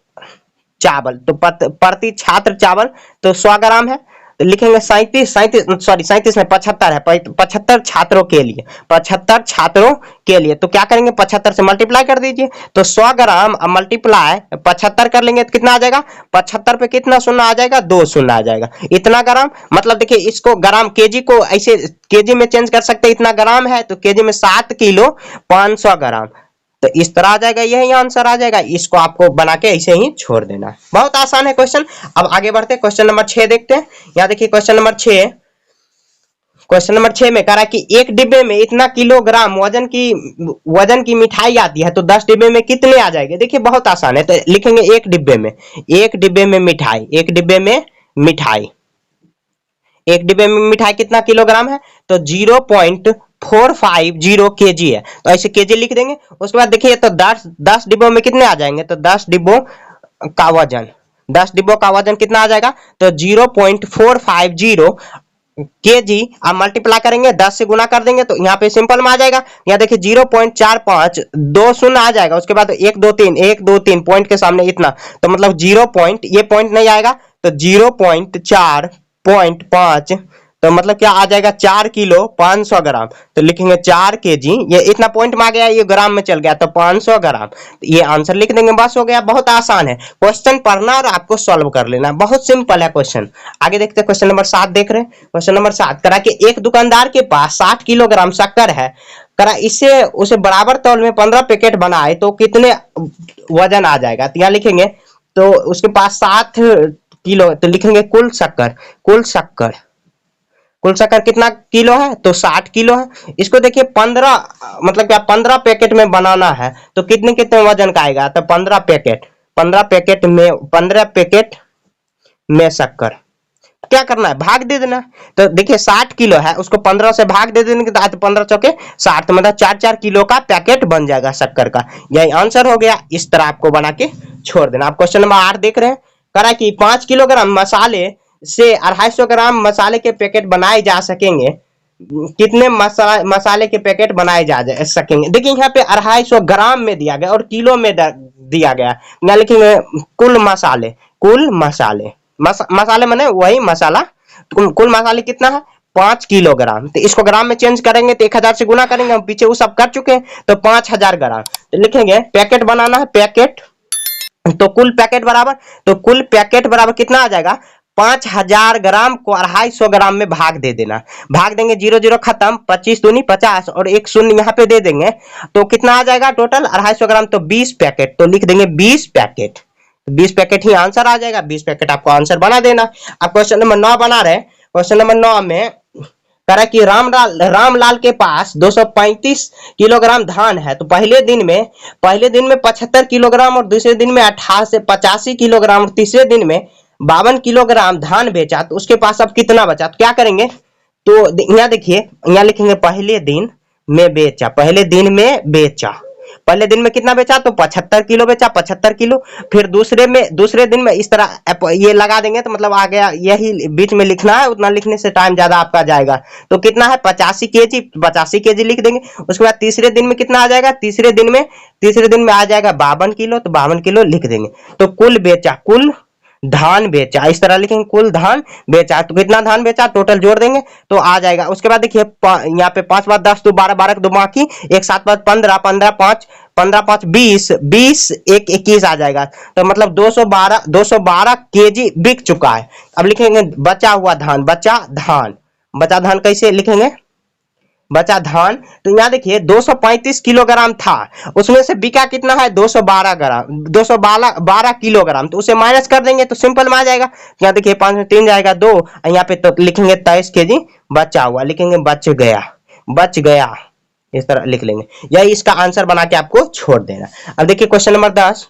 Speaker 1: चावल, तो प्रति छात्र चावल तो 100 ग्राम है, तो लिखेंगे 37 में 75 है, 75 छात्रों के लिए, 75 छात्रों के लिए, तो क्या करेंगे 75 से मल्टीप्लाई कर दीजिए, तो 100 ग्राम मल्टीप्लाई 75 कर लेंगे तो कितना आ जाएगा, 75 पे कितना शून्य आ जाएगा, 2 शून्य आ जाएगा, इतना ग्राम। मतलब देखिए इसको ग्राम केजी को ऐसे केजी में चेंज कर सकते हैं, इतना ग्राम है तो केजी में 7 किलो 500 ग्राम, तो इस तरह आ जाएगा, यही आंसर आ जाएगा। इसको आपको बना के ऐसे ही छोड़ देना है, बहुत आसान है क्वेश्चन। अब आगे बढ़ते हैं, क्वेश्चन नंबर 6 देखते हैं। यहाँ देखिए क्वेश्चन नंबर 6 में कह रहा है कि एक डिब्बे में इतना किलोग्राम वजन की मिठाई आती है, तो 10 डिब्बे में कितने आ जाएंगे। देखिए बहुत आसान है, तो लिखेंगे एक डिब्बे में मिठाई, एक डिब्बे में मिठाई कितना किलोग्राम है, तो 0.450 केजी है, तो ऐसे केजी लिख देंगे। उसके बाद देखिए तो 10 डिब्बों में कितने आ जाएंगे, तो 10 डिब्बों का वजन कितना आ जाएगा, तो 0.450 केजी। आप मल्टीप्लाई करेंगे 10 से गुना कर देंगे तो यहाँ पे सिंपल में आ जाएगा। यहाँ देखिए 0.45 2 शून्य आ जाएगा, उसके बाद 1 2 3 पॉइंट के सामने इतना, तो मतलब 0 पॉइंट, ये पॉइंट नहीं आएगा तो 0.4.5, तो मतलब क्या आ जाएगा 4 किलो 500 ग्राम, तो लिखेंगे 4 केजी, ये इतना पॉइंट में आ गया, ये ग्राम में चल गया तो 500 ग्राम, ये आंसर लिख देंगे, बस हो गया। बहुत आसान है, क्वेश्चन पढ़ना और आपको सॉल्व कर लेना, बहुत सिंपल है क्वेश्चन। आगे देखते हैं क्वेश्चन नंबर 7 देख रहे हैं। क्वेश्चन नंबर 7 करा कि एक दुकानदार के पास 60 किलोग्राम शक्कर है, करा इससे उसे बराबर तौल में 15 पैकेट बनाए तो कितने वजन आ जाएगा, तो यहाँ लिखेंगे तो उसके पास 7 किलो, तो लिखेंगे कुल शक्कर कितना किलो है, तो 60 किलो है। इसको देखिए 15 मतलब क्या 15 पैकेट में बनाना है तो कितने वजन का आएगा, तो 15 पैकेट में शक्कर, क्या करना है भाग दे देना। तो देखिए 60 किलो है, उसको 15 से भाग दे देने के बाद 15 चौके 60, तो मतलब 4 किलो का पैकेट बन जाएगा शक्कर का, यही आंसर हो गया। इस तरह आपको बना के छोड़ देना। आप क्वेश्चन नंबर 8 देख रहे हैं। करा कि 5 किलोग्राम मसाले से 250 ग्राम मसाले के पैकेट बनाए जा सकेंगे, कितने मसाले के पैकेट बनाए जा सकेंगे। देखिए यहाँ पे 250 ग्राम में दिया गया और किलो में दिया गया, ना लिखेंगे कुल मसाले, मसाले माने वही मसाला, कुल मसाले कितना है 5 किलोग्राम। तो इसको ग्राम में चेंज करेंगे तो 1000 से गुना करेंगे, हम पीछे वो सब कर चुके हैं। तो 5000 ग्राम। तो लिखेंगे पैकेट बनाना है, पैकेट, तो कुल पैकेट बराबर, तो कुल पैकेट बराबर कितना आ जाएगा, 5000 ग्राम को 250 ग्राम में भाग दे देना। भाग देंगे, 0 0 खत्म, 25 दूनी 50 और एक शून्य यहाँ पे दे देंगे, तो कितना आ जाएगा टोटल 250 ग्राम, तो 20 पैकेट। तो लिख देंगे 20 पैकेट, 20 पैकेट ही आंसर आ जाएगा। 20 पैकेट आपको आंसर बना देना। अब क्वेश्चन नंबर 9 बना रहे हैं। क्वेश्चन नंबर 9 में कह रहा है कि रामलाल के पास 235 किलोग्राम धान है। तो पहले दिन में 75 किलोग्राम और दूसरे दिन में 88 से 85 किलोग्राम और तीसरे दिन में 52 किलोग्राम धान बेचा, तो उसके पास अब कितना बचा। तो क्या करेंगे, तो यहाँ देखिए, यहाँ लिखेंगे पहले दिन में बेचा, पहले दिन में बेचा, पहले दिन में कितना बेचा, तो 75 किलो बेचा, 75 किलो। फिर दूसरे दिन में इस तरह ये लगा देंगे, तो मतलब आ गया, यही बीच में लिखना है, उतना लिखने से टाइम ज्यादा आपका जाएगा। तो कितना है 85 केजी, 85 केजी लिख देंगे। उसके बाद तीसरे दिन में कितना आ जाएगा, तीसरे दिन में आ जाएगा 52 किलो, तो 52 किलो लिख देंगे। तो कुल बेचा, कुल धान बेचा, इस तरह लिखेंगे कुल धान बेचा। तो कितना धान बेचा टोटल जोड़ देंगे तो आ जाएगा। उसके बाद देखिए यहाँ पे 5 बार 10 2 12, 12 2 बाकी, 1 7 5 15, 15 5 15 5 20, 20 1 21 आ जाएगा। तो मतलब 212 केजी बिक चुका है। अब लिखेंगे बचा हुआ धान, बचा धान कैसे लिखेंगे, बचा धान। तो यहाँ देखिए 235 किलोग्राम था, उसमें से बिका कितना है 212 किलोग्राम। तो उसे माइनस कर देंगे तो सिंपल में आ जाएगा। यहाँ देखिए 5 में 3 जाएगा 2, यहाँ पे तो लिखेंगे 23 केजी बचा हुआ, लिखेंगे बच गया, इस तरह लिख लेंगे। यही इसका आंसर बना के आपको छोड़ देना। अब देखिए क्वेश्चन नंबर 10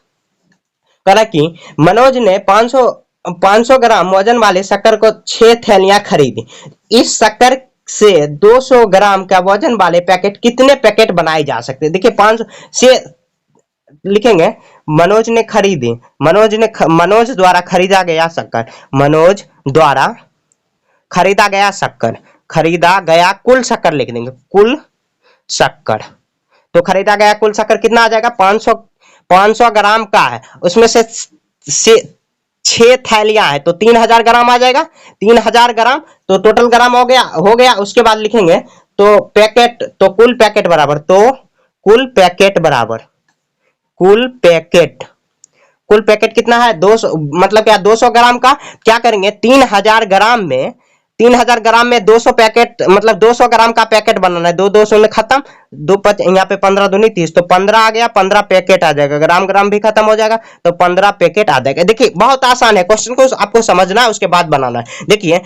Speaker 1: कह रहा कि मनोज ने 500 ग्राम वजन वाले शक्कर को 6 थैलियां खरीदी। इस शक्कर से 200 ग्राम का वजन वाले पैकेट कितने पैकेट बनाए जा सकते हैं। देखिए 500 से लिखेंगे मनोज ने खरीदी, मनोज द्वारा खरीदा गया शक्कर, मनोज द्वारा खरीदा गया शक्कर, खरीदा गया कुल शक्कर लिख देंगे, कुल शक्कर। तो खरीदा गया कुल शक्कर कितना आ जाएगा, 500 ग्राम का है, उसमें से 6 थैलियां है, तो 3000 ग्राम आ जाएगा। 3000 ग्राम तो टोटल ग्राम हो गया। उसके बाद लिखेंगे तो पैकेट, तो कुल पैकेट बराबर, तो कुल पैकेट कितना है 200, मतलब क्या 200 ग्राम का क्या करेंगे 3000 ग्राम में 200 पैकेट, मतलब 200 ग्राम का पैकेट बनाना है। 2 2 शून्य खत्म, 2 5 यहाँ पे 15 दूनी 30, तो 15 आ गया, 15 पैकेट आ जाएगा। ग्राम भी खत्म हो जाएगा, तो 15 पैकेट आ जाएगा। देखिए बहुत आसान है, क्वेश्चन को आपको समझना है, उसके बाद बनाना है। देखिए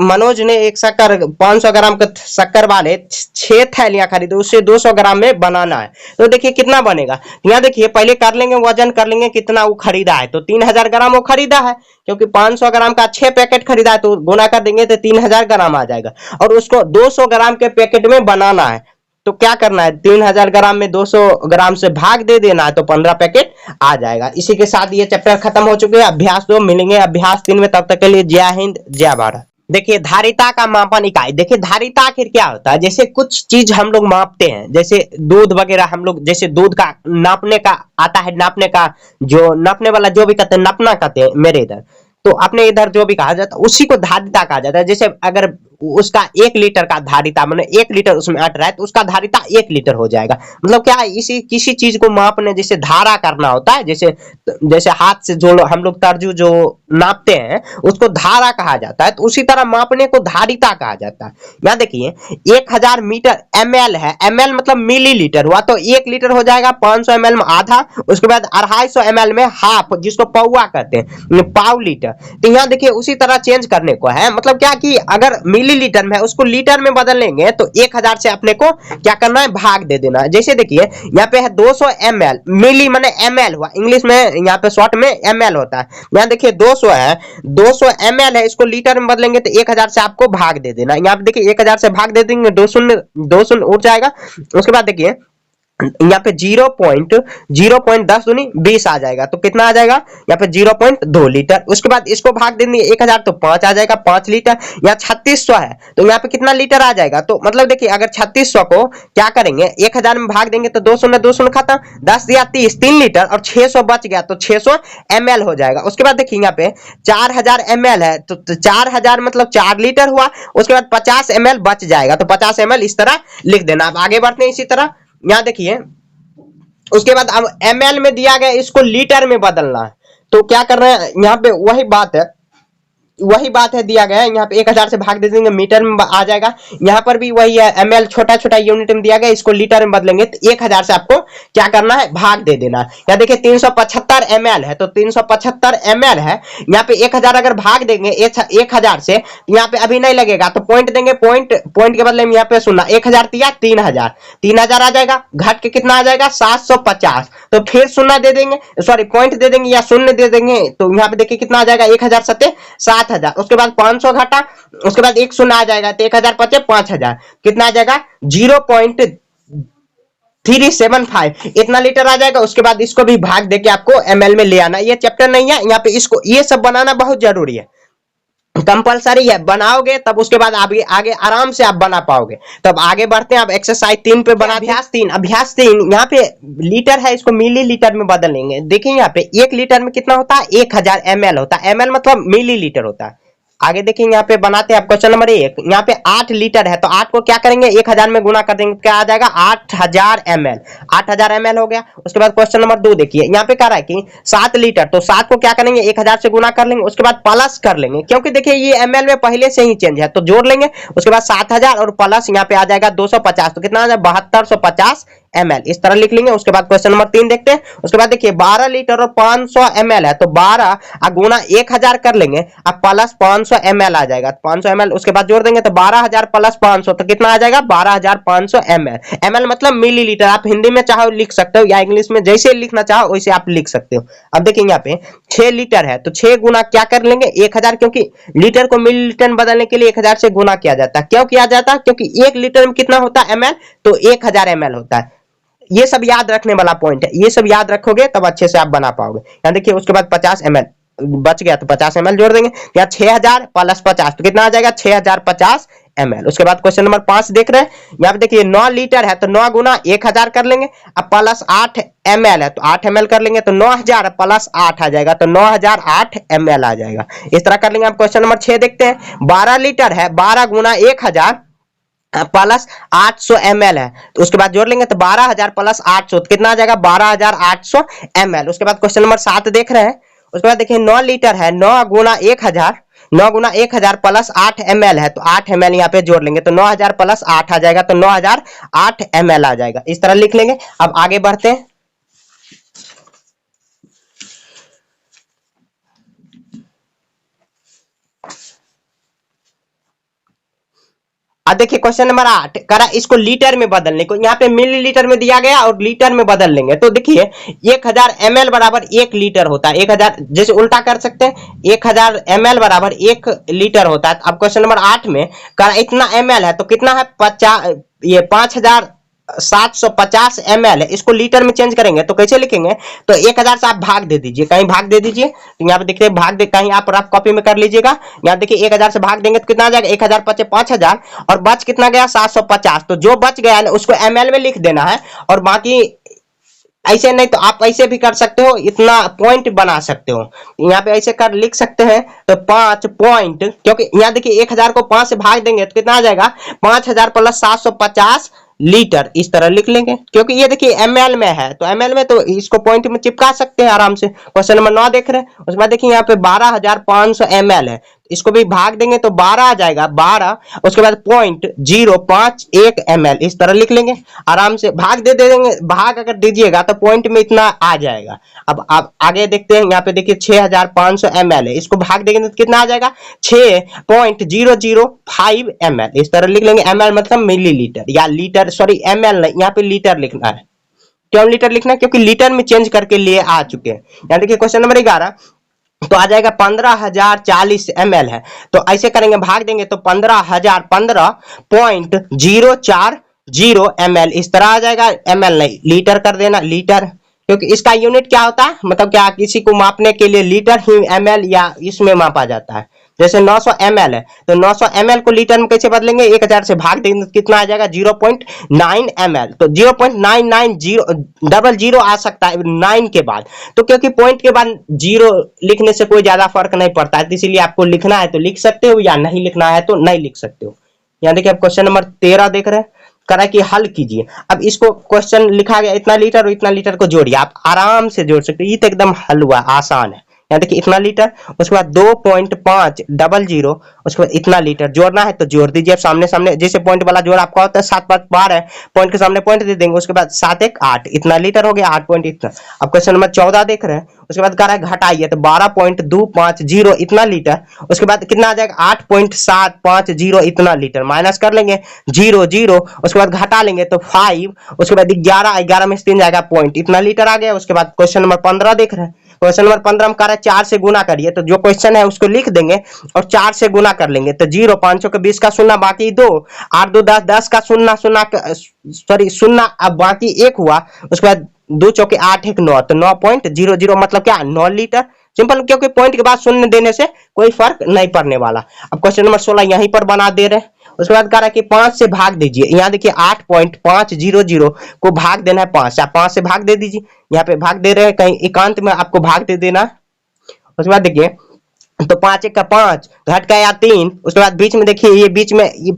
Speaker 1: मनोज ने एक शक्कर 500 ग्राम का शक्कर वाले 6 थैलियां खरीदे, उससे 200 ग्राम में बनाना है। तो देखिए कितना बनेगा, यहाँ देखिए पहले कर लेंगे वजन, कर लेंगे कितना वो खरीदा है। तो 3000 ग्राम वो खरीदा है, क्योंकि 500 ग्राम का 6 पैकेट खरीदा है, तो गुना कर देंगे तो 3000 ग्राम आ जाएगा। और उसको 200 ग्राम के पैकेट में बनाना है, तो क्या करना है 3000 ग्राम में 200 ग्राम से भाग दे देना है, तो 15 पैकेट आ जाएगा। इसी के साथ ये चैप्टर खत्म हो चुके हैं। अभ्यास 2 मिलेंगे अभ्यास 3 में, तब तक के लिए जय हिंद जय भारत। देखिए धारिता का मापन इकाई, देखिए धारिता आखिर क्या होता है। जैसे कुछ चीज हम लोग मापते हैं, जैसे दूध वगैरह, हम लोग जैसे दूध का नापने का आता है, नापने का जो नापने वाला जो भी कहते हैं, नापना कहते हैं मेरे इधर, तो अपने इधर जो भी कहा जाता है उसी को धारिता कहा जाता है। जैसे अगर उसका 1 लीटर का धारिता, मैंने 1 लीटर उसमें अट रहा है, तो उसका धारिता 1 लीटर हो जाएगा। मतलब क्या है, इसी किसी चीज को मापने, जैसे धारा करना होता है, जैसे हाथ से जो हम लोग तर्जू जो नापते हैं उसको धारा कहा जाता है, तो उसी तरह मापने को धारिता कहा जाता है। यहाँ देखिए 1000 मीटर ml है, ml मतलब मिलीलीटर हुआ, तो 1 लीटर हो जाएगा 500 ml में आधा, उसके बाद 250 ml में हाफ, जिसको पौवा कहते हैं, पाव लीटर। तो यहाँ देखिए उसी तरह चेंज करने को है, मतलब क्या कि अगर मिलीलीटर में है उसको लीटर में बदल लेंगे, तो 1000 से अपने को क्या करना है भाग दे देना है। जैसे देखिए यहाँ पे है 200 ml, मिली माने ml हुआ, इंग्लिश में यहाँ पे शॉर्ट में ml होता है। यहाँ देखिए 200 है, 200 ml है, इसको लीटर में बदलेंगे तो 1000 से आपको भाग दे देना। यहाँ पे देखिए 1000 से भाग दे देंगे, 2 शून्य उठ जाएगा। उसके बाद देखिए यहाँ पे 0.10 दूनी 20 आ जाएगा, तो कितना आ जाएगा यहाँ पे 0.2 लीटर। उसके बाद इसको भाग देंगे 1000 तो 5 आ जाएगा, 5 लीटर। यहाँ 3600 है तो यहाँ पे कितना लीटर आ जाएगा, तो मतलब देखिए अगर 3600 को क्या करेंगे 1000 में भाग देंगे तो 2 खत्म, 10 दिया 30, 3 लीटर और 600 बच गया तो 600 ml हो जाएगा। उसके बाद देखिए यहाँ पे 4000 ml है तो 4000 मतलब 4 लीटर हुआ। उसके बाद 50 ml बच जाएगा तो 50 ml इस तरह लिख देना। अब आगे बढ़ते हैं इसी तरह, यहाँ देखिए उसके बाद अब ml में दिया गया इसको लीटर में बदलना है, तो क्या कर रहे हैं यहाँ पे वही बात है दिया गया है। यहाँ पे 1000 से भाग दे देंगे मीटर में आ जाएगा। यहाँ पर भी वही है, ml छोटा छोटा यूनिट में दिया गया, इसको लीटर में बदलेंगे तो 1000 से आपको क्या करना है भाग दे देना। यहाँ देखिए 375 ml है तो 375 ml है, यहाँ पे 1000 अगर भाग देंगे 1000 से यहाँ पे अभी नहीं लगेगा तो पॉइंट देंगे, पॉइंट के बदले में यहाँ पे सुनना 1000 दिया 3000 आ जाएगा, घट के कितना आ जाएगा 750, तो फिर शून्य दे देंगे, सॉरी पॉइंट दे देंगे या शून्य दे देंगे, तो यहाँ पे देखिए कितना आ जाएगा 1000 सत्ते 7000। उसके बाद 500 घटा, उसके बाद एक शून्य आ जाएगा तो 1000 पचे 5000, कितना आ जाएगा 0.375 इतना लीटर आ जाएगा। उसके बाद इसको भी भाग देके आपको ml में ले आना। ये चैप्टर नहीं है, यहाँ पे इसको ये सब बनाना बहुत जरूरी है, कंपलसरी है, बनाओगे तब उसके बाद आगे आराम से आप बना पाओगे। तब आगे बढ़ते हैं, आप एक्सरसाइज 3 पे बना अभ्यास 3 यहाँ पे लीटर है, इसको मिली लीटर में बदल लेंगे। देखिए यहाँ पे 1 लीटर में कितना होता है 1000 ml होता है, ml मतलब मिली लीटर होता है। आगे देखेंगे यहाँ पे बनाते हैं आप क्वेश्चन नंबर 1, यहाँ पे 8 लीटर है तो 8 को क्या करेंगे 1000 में गुना कर देंगे, क्या आ जाएगा 8000 ml, 8000 ml हो गया। उसके बाद क्वेश्चन नंबर 2 देखिए, यहाँ पे कह रहा है कि 7 लीटर, तो 7 को क्या करेंगे 1000 से गुना कर लेंगे, उसके बाद प्लस कर लेंगे, क्योंकि देखिए ये ml में पहले से ही चेंज है तो जोड़ लेंगे। उसके बाद 7000 और प्लस यहाँ पे आ जाएगा 250, तो कितना आ जाएगा 7250 ml, इस तरह लिख लेंगे। उसके बाद क्वेश्चन नंबर 3 देखते हैं। उसके बाद देखिए 12 लीटर और 500 ml है तो 12 गुना 1000 कर लेंगे, अब प्लस 500 ml आ जाएगा, 500 ml उसके बाद जोड़ देंगे तो 12000 प्लस 500 तो कितना आ जाएगा 12500 ml। ml मतलब मिलीलीटर, आप हिंदी में चाहो लिख सकते हो या इंग्लिश में जैसे लिखना चाहो वैसे आप लिख सकते हो। अब देखिए यहाँ पे 6 लीटर है तो 6 गुना क्या कर लेंगे 1000, क्योंकि लीटर को मिलीलीटर में बदलने के लिए 1000 से गुना किया जाता है। क्यों किया जाता है, क्योंकि 1 लीटर में कितना होता है ml, तो 1000 ml होता है। ये सब याद रखने वाला पॉइंट है, ये सब याद रखोगे तब अच्छे से आप बना पाओगे। यहाँ देखिए उसके बाद 50 ml बच गया तो 50 ml जोड़ देंगे, यहाँ 6000 प्लस 50 तो कितना आ जाएगा 6050 ml। उसके बाद क्वेश्चन नंबर 5 देख रहे हैं, यहाँ पे देखिए 9 लीटर है तो 9 गुना 1000 कर लेंगे, अब प्लस 8 ml है तो 8 ml कर लेंगे तो 9000 प्लस 8 आ जाएगा तो 9008 ml आ जाएगा। इस तरह कर लेंगे। अब क्वेश्चन नंबर 6 देखते हैं, 12 लीटर है, 12 गुना 1000 प्लस 800 ml है तो उसके बाद जोड़ लेंगे तो 12000 प्लस 800 तो कितना आ जाएगा 12800 ml। उसके बाद क्वेश्चन नंबर 7 देख रहे हैं, उसके बाद देखिए 9 लीटर है, 9 गुना 1000 प्लस 8 ml है तो 8 ml यहाँ पे जोड़ लेंगे तो 9000 प्लस 8 आ जाएगा तो 9008 ml आ जाएगा। इस तरह लिख लेंगे। अब आगे बढ़ते हैं, अब देखिए क्वेश्चन नंबर 8 करा इसको लीटर में बदलने को, यहाँ पे मिलीलीटर में दिया गया और लीटर में बदल लेंगे तो देखिए 1000 ml बराबर 1 लीटर होता है, 1000 जैसे उल्टा कर सकते हैं 1000 ml बराबर 1 लीटर होता है। अब क्वेश्चन नंबर 8 में करा इतना ml है तो कितना है 5750 ml है, इसको लीटर में चेंज करेंगे तो कैसे लिखेंगे, तो 1000 से आप भाग दे दीजिए, कहीं भाग दे दीजिए तो यहाँ पे देखिए भाग दे, कहीं आप रफ कॉपी में कर लीजिएगा। यहाँ देखिए 1000 से भाग देंगे तो कितना आ जाएगा 1000 पचे 5000 और बच कितना गया 750, तो जो बच गया ना उसको ml में लिख देना है और बाकी ऐसे नहीं तो आप ऐसे भी कर सकते हो, इतना पॉइंट बना सकते हो, यहाँ पे ऐसे कर लिख सकते हैं तो 5 पॉइंट, क्योंकि यहाँ देखिए 1000 को 5 से भाग देंगे तो कितना आ जाएगा 5000 प्लस 750 लीटर, इस तरह लिख लेंगे। क्योंकि ये देखिए ml में है तो ml में तो इसको पॉइंट में चिपका सकते हैं आराम से। क्वेश्चन नंबर 9 देख रहे हैं, उसके बाद देखिए यहाँ पे 12500 ml है, इसको भी भाग देंगे तो 12 आ जाएगा 12, उसके बाद 0.051 ml, इस तरह लिख लेंगे आराम से। भाग दे देंगे, भाग अगर दीजिएगा तो पॉइंट में इतना आ जाएगा। अब आप आगे देखते हैं, यहाँ पे देखिए 6500 ml है, इसको भाग देंगे तो कितना आ जाएगा 6.005 ml, इस तरह लिख लेंगे। ml मतलब मिलीलीटर या लीटर, सॉरी ml नहीं, यहाँ पे लीटर लिखना है। क्यों लीटर लिखना है, क्योंकि लीटर में चेंज करके लिए आ चुके हैं। यहाँ देखिए क्वेश्चन नंबर 11 तो आ जाएगा 15040 ml है, तो ऐसे करेंगे भाग देंगे तो 15000 15.04 0 ml इस तरह आ जाएगा, ml नहीं लीटर कर देना, लीटर, क्योंकि इसका यूनिट क्या होता है, मतलब क्या किसी को मापने के लिए लीटर ही ml या इसमें मापा जाता है। जैसे 900 ml है तो 900 ml को लीटर में कैसे बदलेंगे, 1000 से भाग देंगे तो कितना आ जाएगा 0.9 ml, तो 0.9900 आ सकता है 9 के बाद, तो क्योंकि पॉइंट के बाद 0 लिखने से कोई ज्यादा फर्क नहीं पड़ता है, इसीलिए आपको लिखना है तो लिख सकते हो या नहीं लिखना है तो नहीं लिख सकते हो। यहाँ देखिए आप क्वेश्चन नंबर 13 देख रहे हैं, करा कि हल कीजिए। अब इसको क्वेश्चन लिखा गया इतना लीटर और इतना लीटर को जोड़िए, आप आराम से जोड़ सकते हो, ये तो एकदम हल हुआ, आसान है। यहाँ देखिए इतना लीटर, उसके बाद 2.500, उसके बाद इतना लीटर जोड़ना है तो जोड़ दीजिए आप सामने सामने, जैसे पॉइंट वाला जोड़ आपका होता है 7 5 12 है, पॉइंट के सामने पॉइंट दे देंगे, उसके बाद 7 1 8, इतना लीटर हो गया 8 पॉइंट इतना। अब क्वेश्चन नंबर 14 देख रहे हैं, उसके बाद कह रहा है घटाइए तो 12.250 इतना लीटर, उसके बाद कितना आ जाएगा 8.750 इतना लीटर, माइनस कर लेंगे 0 0, उसके बाद घटा लेंगे तो 5, उसके बाद 11 11 में से 3 जाएगा पॉइंट, इतना लीटर आ गया। उसके बाद क्वेश्चन नंबर 15 देख रहे हैं, क्वेश्चन नंबर 15 में कह रहा है 4 से गुना करिए, तो जो क्वेश्चन है उसको लिख देंगे और 4 से गुना कर लेंगे, तो 0 500 के 20 का शून्य बाकी 2, 8 2 10 10 का शून्य शून्य सॉरी शून्य अब बाकी 1 हुआ, उसके बाद 2 चौके 8 1 9, तो 9.00 मतलब क्या 9 लीटर, सिंपल, क्योंकि पॉइंट के बाद शून्य देने से कोई फर्क नहीं पड़ने वाला। अब क्वेश्चन नंबर 16 यहीं पर बना दे रहे हैं, उसके बाद कह रहा है कि 5 से भाग दीजिए, यहाँ देखिए 8.500 को भाग देना है 5, आप 5 से भाग दे दीजिए, यहाँ पे भाग दे रहे हैं, कहीं एकांत में आपको भाग दे देना। उसके बाद देखिए तो 5 1 का 5, घट गया 3, उसके बाद बीच में देखिए ये बीच में ये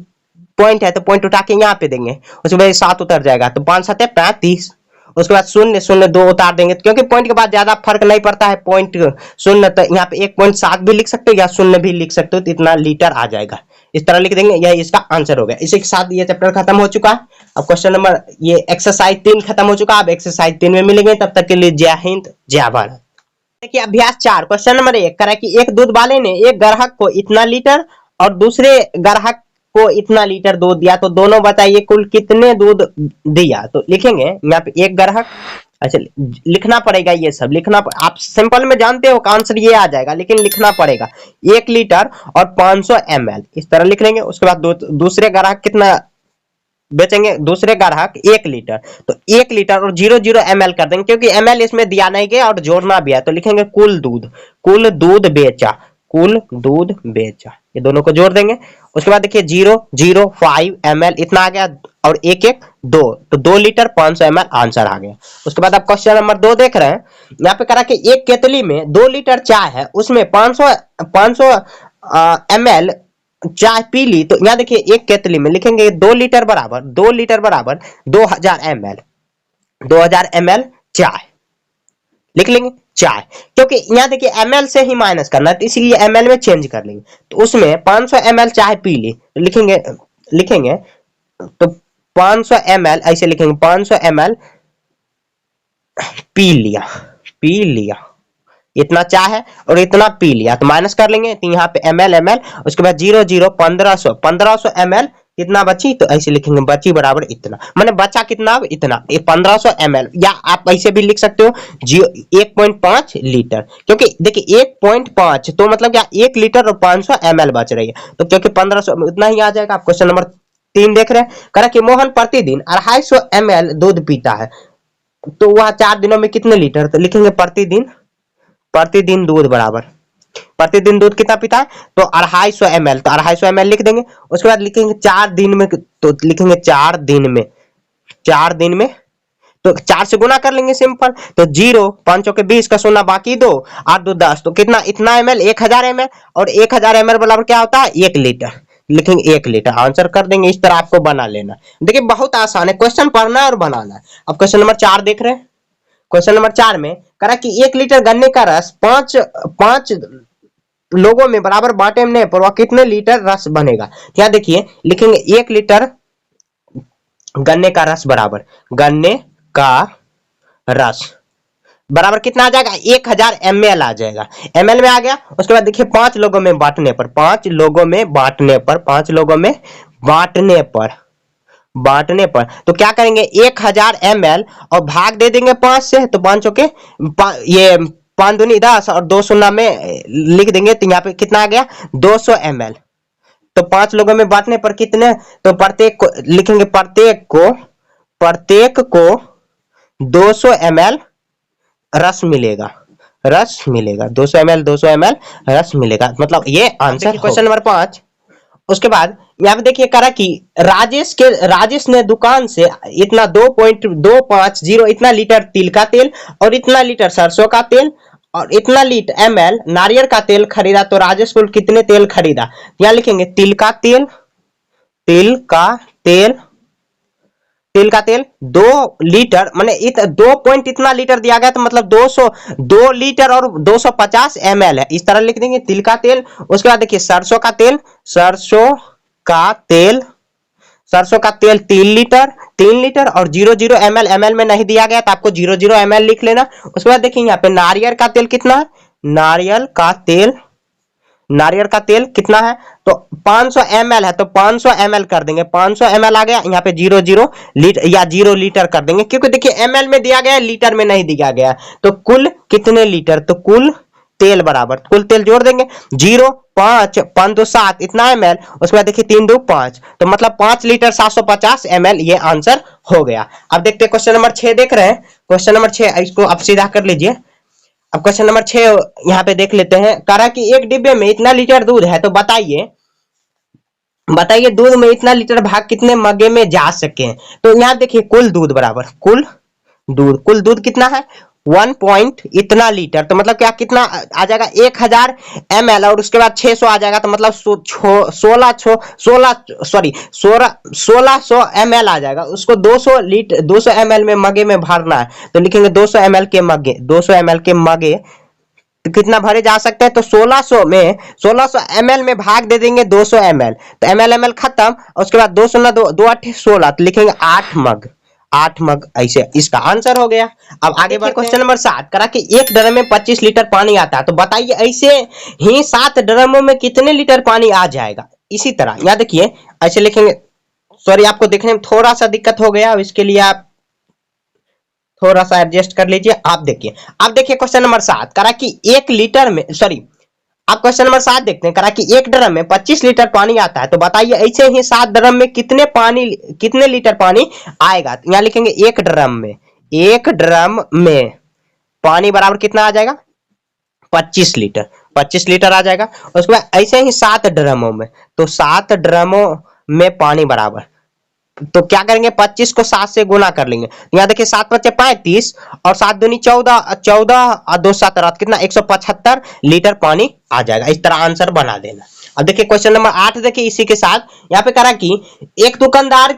Speaker 1: पॉइंट है तो पॉइंट उठा के यहाँ पे देंगे, उसके बाद 7 उतर जाएगा तो 5 7 35, उसके बाद 0 0 2 उतार देंगे, क्योंकि पॉइंट के बाद ज्यादा फर्क नहीं पड़ता है, पॉइंट 0 तो यहाँ पे 1.7 भी लिख सकते हो या 0 भी लिख सकते हो, तो इतना लीटर आ जाएगा, इस तरह लिख देंगे, यह इसका आंसर हो गया। इसी के साथ ये चैप्टर खत्म हो चुका है। अब क्वेश्चन नंबर ये एक्सरसाइज 3 खत्म हो चुका है, अब एक्सरसाइज 3 में मिलेंगे, तब तक के लिए जय हिंद जय भारत। देखिए अभ्यास 4 क्वेश्चन नंबर 1 करा कि एक दूध वाले ने एक ग्राहक को इतना लीटर और दूसरे ग्राहक को इतना लीटर दूध दिया, तो दोनों बताइए कुल कितने दूध दिया। तो लिखेंगे यहाँ पे एक ग्राहक, अच्छा लिखना पड़ेगा, ये सब लिखना आप सिंपल में जानते हो आंसर ये आ जाएगा, लेकिन लिखना पड़ेगा 1 लीटर और 500 ml इस तरह लिख लेंगे। उसके बाद दूसरे ग्राहक कितना बेचेंगे, दूसरे ग्राहक 1 लीटर, तो 1 लीटर और 00 ml कर देंगे, क्योंकि ml इसमें दिया नहीं गया और जोड़ना भी है, तो लिखेंगे कुल दूध बेचा, कुल दूध बेचा, ये दोनों को जोड़ देंगे। उसके बाद देखिए 0.05 ml इतना आ गया और 1 1 2, तो 2 लीटर 500 ml आंसर आ गया। उसके बाद आप क्वेश्चन नंबर 2 देख रहे हैं, यहाँ पे करा कि एक केतली में 2 लीटर चाय है, उसमें 500 ml चाय पी ली, तो यहाँ देखिए एक केतली में लिखेंगे 2 लीटर बराबर 2000 ml, 2000 ml चाय लिख लेंगे चाय, क्योंकि यहाँ देखिए ml से ही माइनस करना है तो इसीलिए ml में चेंज कर लेंगे, तो उसमें 500 ml चाय पी ली, तो लिखेंगे तो 500 ml ऐसे लिखेंगे 500 ml पी लिया इतना चाय है और इतना पी लिया, तो माइनस कर लेंगे, तो यहाँ पे ml, उसके बाद 0 1500 ml कितना बची, तो ऐसे लिखेंगे बची बराबर इतना, माने बचा कितना अब इतना, 1500 ml, या आप ऐसे भी लिख सकते हो 1.5 लीटर, क्योंकि देखिए 1.5 तो मतलब क्या 1 लीटर और 500 ml बच रही है, तो क्योंकि 1500 उतना ही आ जाएगा। आप क्वेश्चन नंबर 3 देख रहे हैं, कह रहा कि मोहन प्रतिदिन 250 ml दूध पीता है, तो वह 4 दिनों में कितने लीटर, तो लिखेंगे प्रतिदिन दूध बराबर, प्रतिदिन दूध कितना पीता है, तो 250 ml, तो 250 ml लिख देंगे। उसके बाद लिखेंगे 4 दिन में, तो लिखेंगे 4 दिन में तो 4 से गुना कर लेंगे सिंपल, तो 0 5 के 20 का शून्य बाकी 2 8 2 10, तो कितना इतना ml 1000 ml, और 1000 ml बराबर क्या होता है 1 लीटर, लिखेंगे 1 लीटर आंसर कर देंगे। इस तरह आपको बना लेना, देखिए बहुत आसान है, क्वेश्चन पढ़ना है और बनाना है। अब क्वेश्चन नंबर 4 देख रहे हैं, क्वेश्चन नंबर 4 में करा कि 1 लीटर गन्ने का रस 5 लोगों में बराबर बांटने पर वह कितने लीटर रस बनेगा। क्या देखिए लिखेंगे 1 लीटर गन्ने का रस बराबर गन्ने का रस बराबर कितना आ जाएगा 1000 ml आ जाएगा, ml में आ गया। उसके बाद देखिए 5 लोगों में बांटने पर तो क्या करेंगे 1000 ml और भाग दे देंगे 5 से, तो 5 के ये 5 दूनी 10 और 2 शून्य में लिख देंगे, तो यहाँ पे कितना आ गया 200 ml, तो 5 लोगों में बांटने पर कितने, तो प्रत्येक को लिखेंगे, प्रत्येक को 200 ml रस मिलेगा, 200 ml रस मिलेगा, मतलब ये आंसर। Question number 5। उसके बाद यहाँ पे देखिए करा कि राजेश ने दुकान से इतना 2.250 इतना लीटर तिल का तेल और इतना लीटर सरसों का तेल और इतना लीटर ml नारियल का तेल खरीदा, तो राजेश कुल कितने तेल खरीदा। यहाँ लिखेंगे तिल का तेल 2 लीटर, माने 2 पॉइंट इतना लीटर दिया गया, तो मतलब 2 लीटर और 250 ml है, इस तरह लिख देंगे तिल का तेल। उसके बाद देखिए सरसों का तेल 3 लीटर और 00 ml में नहीं दिया गया, तो आपको 00 ml लिख लेना। उसके बाद देखिए यहाँ पे नारियल का तेल कितना है, नारियल का तेल कितना है, तो 500 ml है, तो 500 ml कर देंगे, 500 ml आ गया। यहाँ पे 00 लीटर या 0 लीटर कर देंगे, क्योंकि देखिए ml में दिया गया है, लीटर में नहीं दिया गया। तो कुल कितने लीटर, तो कुल तेल बराबर, कुल तेल जोड़ देंगे 0 5 5 2 7 इतना ml, उसके बाद देखिए 3 2 5, तो मतलब 5 लीटर 750 ml, ये आंसर हो गया। अब देखते हैं क्वेश्चन नंबर 6 देख रहे हैं। क्वेश्चन नंबर 6 इसको आप सीधा कर लीजिए। अब क्वेश्चन नंबर 6 यहाँ पे देख लेते हैं। कह रहा कि एक डिब्बे में इतना लीटर दूध है, तो बताइए दूध में इतना लीटर भाग कितने मग्गे में जा सके। तो यहाँ देखिए कुल दूध बराबर कुल दूध कितना है 1 पॉइंट इतना लीटर, तो मतलब क्या कितना आ जाएगा 1000 ml और उसके बाद 600 आ जाएगा, तो मतलब 1600 ml आ जाएगा। उसको 200 ml में मगे में भरना है, तो लिखेंगे 200 ml के मगे तो कितना भरे जा सकते हैं, तो 1600 ml में भाग दे देंगे 200 ml, तो ml खत्म। और उसके बाद 200 ना 2 8 16, तो लिखेंगे 8 मग ऐसे, इसका आंसर हो गया। अब आगे बढ़ते हैं। क्वेश्चन नंबर 7 करा कि एक ड्रम में 25 लीटर पानी आता है, तो बताइए ऐसे ही 7 ड्रमों में कितने लीटर पानी आ जाएगा। इसी तरह यहाँ देखिए ऐसे लिखेंगे, सॉरी आपको देखने में थोड़ा सा दिक्कत हो गया, अब इसके लिए आप थोड़ा सा एडजस्ट कर लीजिए। आप देखिए क्वेश्चन नंबर 7 करा कि 1 लीटर में, सॉरी आप क्वेश्चन नंबर 7 देखते हैं। करा कि एक ड्रम में 25 लीटर पानी आता है, तो बताइए ऐसे ही 7 ड्रम में कितने लीटर पानी आएगा। तो यहाँ लिखेंगे एक ड्रम में पानी बराबर कितना आ जाएगा 25 लीटर आ जाएगा। उसके बाद ऐसे ही 7 ड्रमों में, तो 7 ड्रमों में पानी बराबर, तो क्या करेंगे 25 को 7 से गुना कर लेंगे। यहाँ देखिए 7 5 35 और 7 दूनी 14 और 2 7 कितना 175 लीटर पानी आ जाएगा। इस तरह आंसर बना देना। अब देखिए क्वेश्चन नंबर 8 देखिए इसी के साथ यहाँ पे करा कि एक दुकानदार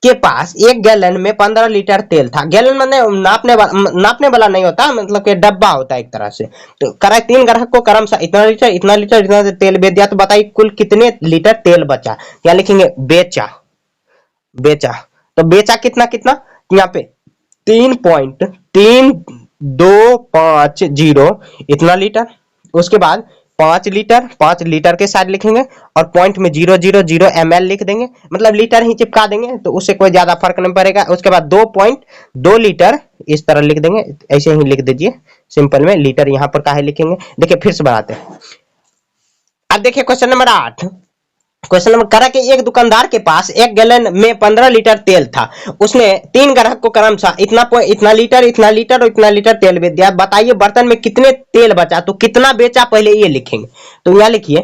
Speaker 1: के पास 1 गैलन में 15 लीटर तेल था। गैलन मतलब नापने वाला नहीं होता, मतलब कि डब्बा होता है एक तरह से। तो करा 3 ग्राहक को क्रमशः इतना लीटर तेल बेच दिया, तो बताइए कुल कितने लीटर तेल बचा। यहाँ लिखेंगे बेचा, तो बेचा कितना यहाँ पे 3.3250 इतना लीटर। उसके बाद 5 लीटर के साथ लिखेंगे और पॉइंट में 000 ml लिख देंगे, मतलब लीटर ही चिपका देंगे, तो उससे कोई ज्यादा फर्क नहीं पड़ेगा। उसके बाद 2.2 लीटर इस तरह लिख देंगे, ऐसे ही लिख दीजिए सिंपल में। लीटर यहाँ पर काहे लिखेंगे, देखिए फिर से बनाते हैं। अब देखिए क्वेश्चन नंबर 8 करा कि एक दुकानदार के पास 1 गैलन में 15 लीटर तेल था। उसने 3 ग्राहक को क्रमशः इतना लीटर और इतना लीटर तेल बेच दिया। बताइए बर्तन में कितने तेल बचा, तो कितना बेचा पहले ये लिखेंगे। तो यहाँ लिखिए,